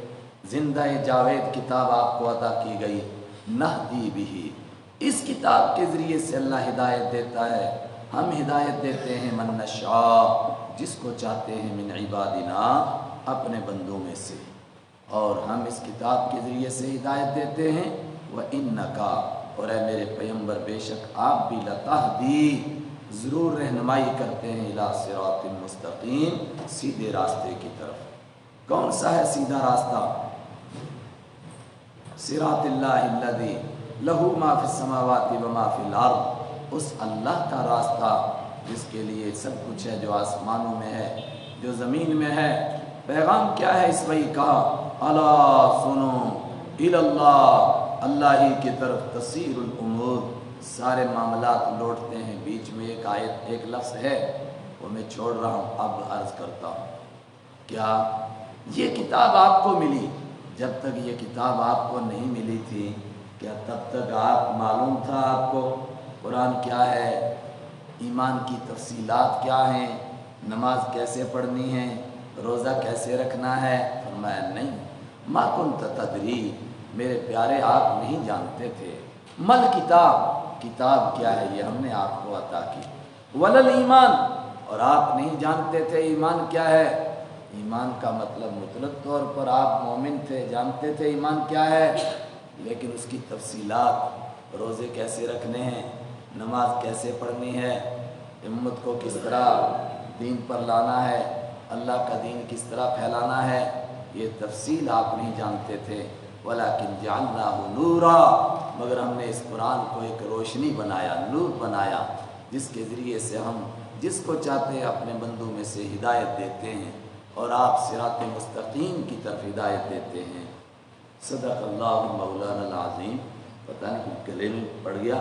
S2: زندہ جاوید کتاب آپ کو عطا کی گئی، نہدی بھی، اس کتاب کے ذریعے سے اللہ ہدایت دیتا ہے۔ ہم ہدایت دیتے ہیں من نشاء، جس کو چاہتے ہیں، من عبادنا، اپنے بندوں میں سے، اور ہم اس کتاب کے ذریعے سے ہدایت دیتے ہیں۔ وَإِنَّكَ، اور اے میرے پیغمبر بے شک آپ بھی، لَتَهْدِي، ضرور رہنمائی کرتے ہیں، اِلَىٰ صِرَاطٍ مستقیم، سیدھے راستے کی طرف۔ کون سا ہے سیدھا راستہ؟ صراط اللہ الذی لہ ما فی السماوات و ما فی الارض، اس اللہ کا راستہ جس کے لیے سب کچھ ہے، جو آسمانوں میں ہے، جو زمین میں ہے۔ پیغام کیا ہے اس وحی کا؟ الا سنو، الی اللہ، اللہ ہی کی طرف تصیر الامور، سارے معاملات لوٹتے ہیں۔ بیچ میں ایک ایک لفظ ہے، وہ میں چھوڑ رہا ہوں، اب عرض کرتا ہوں۔ کیا یہ کتاب آپ کو ملی، جب تک یہ کتاب آپ کو نہیں ملی تھی کیا تب تک آپ معلوم تھا آپ کو قرآن کیا ہے، ایمان کی تفصیلات کیا ہیں، نماز کیسے پڑھنی ہے، روزہ کیسے رکھنا ہے؟ فرمایا نہیں، ما کنت تدری، میرے پیارے آپ نہیں جانتے تھے، مل کتاب، کتاب کیا ہے یہ ہم نے آپ کو عطا کی، ولل ایمان، اور آپ نہیں جانتے تھے ایمان کیا ہے۔ ایمان کا مطلب مطلق طور پر آپ مومن تھے، جانتے تھے ایمان کیا ہے، لیکن اس کی تفصیلات، روزے کیسے رکھنے ہیں، نماز کیسے پڑھنی ہے، امت کو کس طرح دین پر لانا ہے، اللہ کا دین کس طرح پھیلانا ہے، یہ تفصیل آپ نہیں جانتے تھے۔ وَلَكِنْ جَعَلْنَاهُ نُورًا، مگر ہم نے اس قرآن کو ایک روشنی بنایا، نور بنایا، جس کے ذریعے سے ہم جس کو چاہتے ہیں اپنے بندوں میں سے ہدایت دیتے ہیں، اور آپ صراط مستقیم کی طرف ہدایت دیتے ہیں۔ صدق اللہ مولانا العظیم۔ پتہ نہیں کچھ گلے میں پڑ گیا،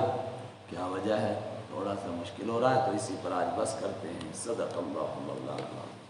S2: کیا وجہ ہے، تھوڑا سا مشکل ہو رہا ہے، تو اسی پر آج بس کرتے ہیں۔ صدق اللہ مولانا العظیم۔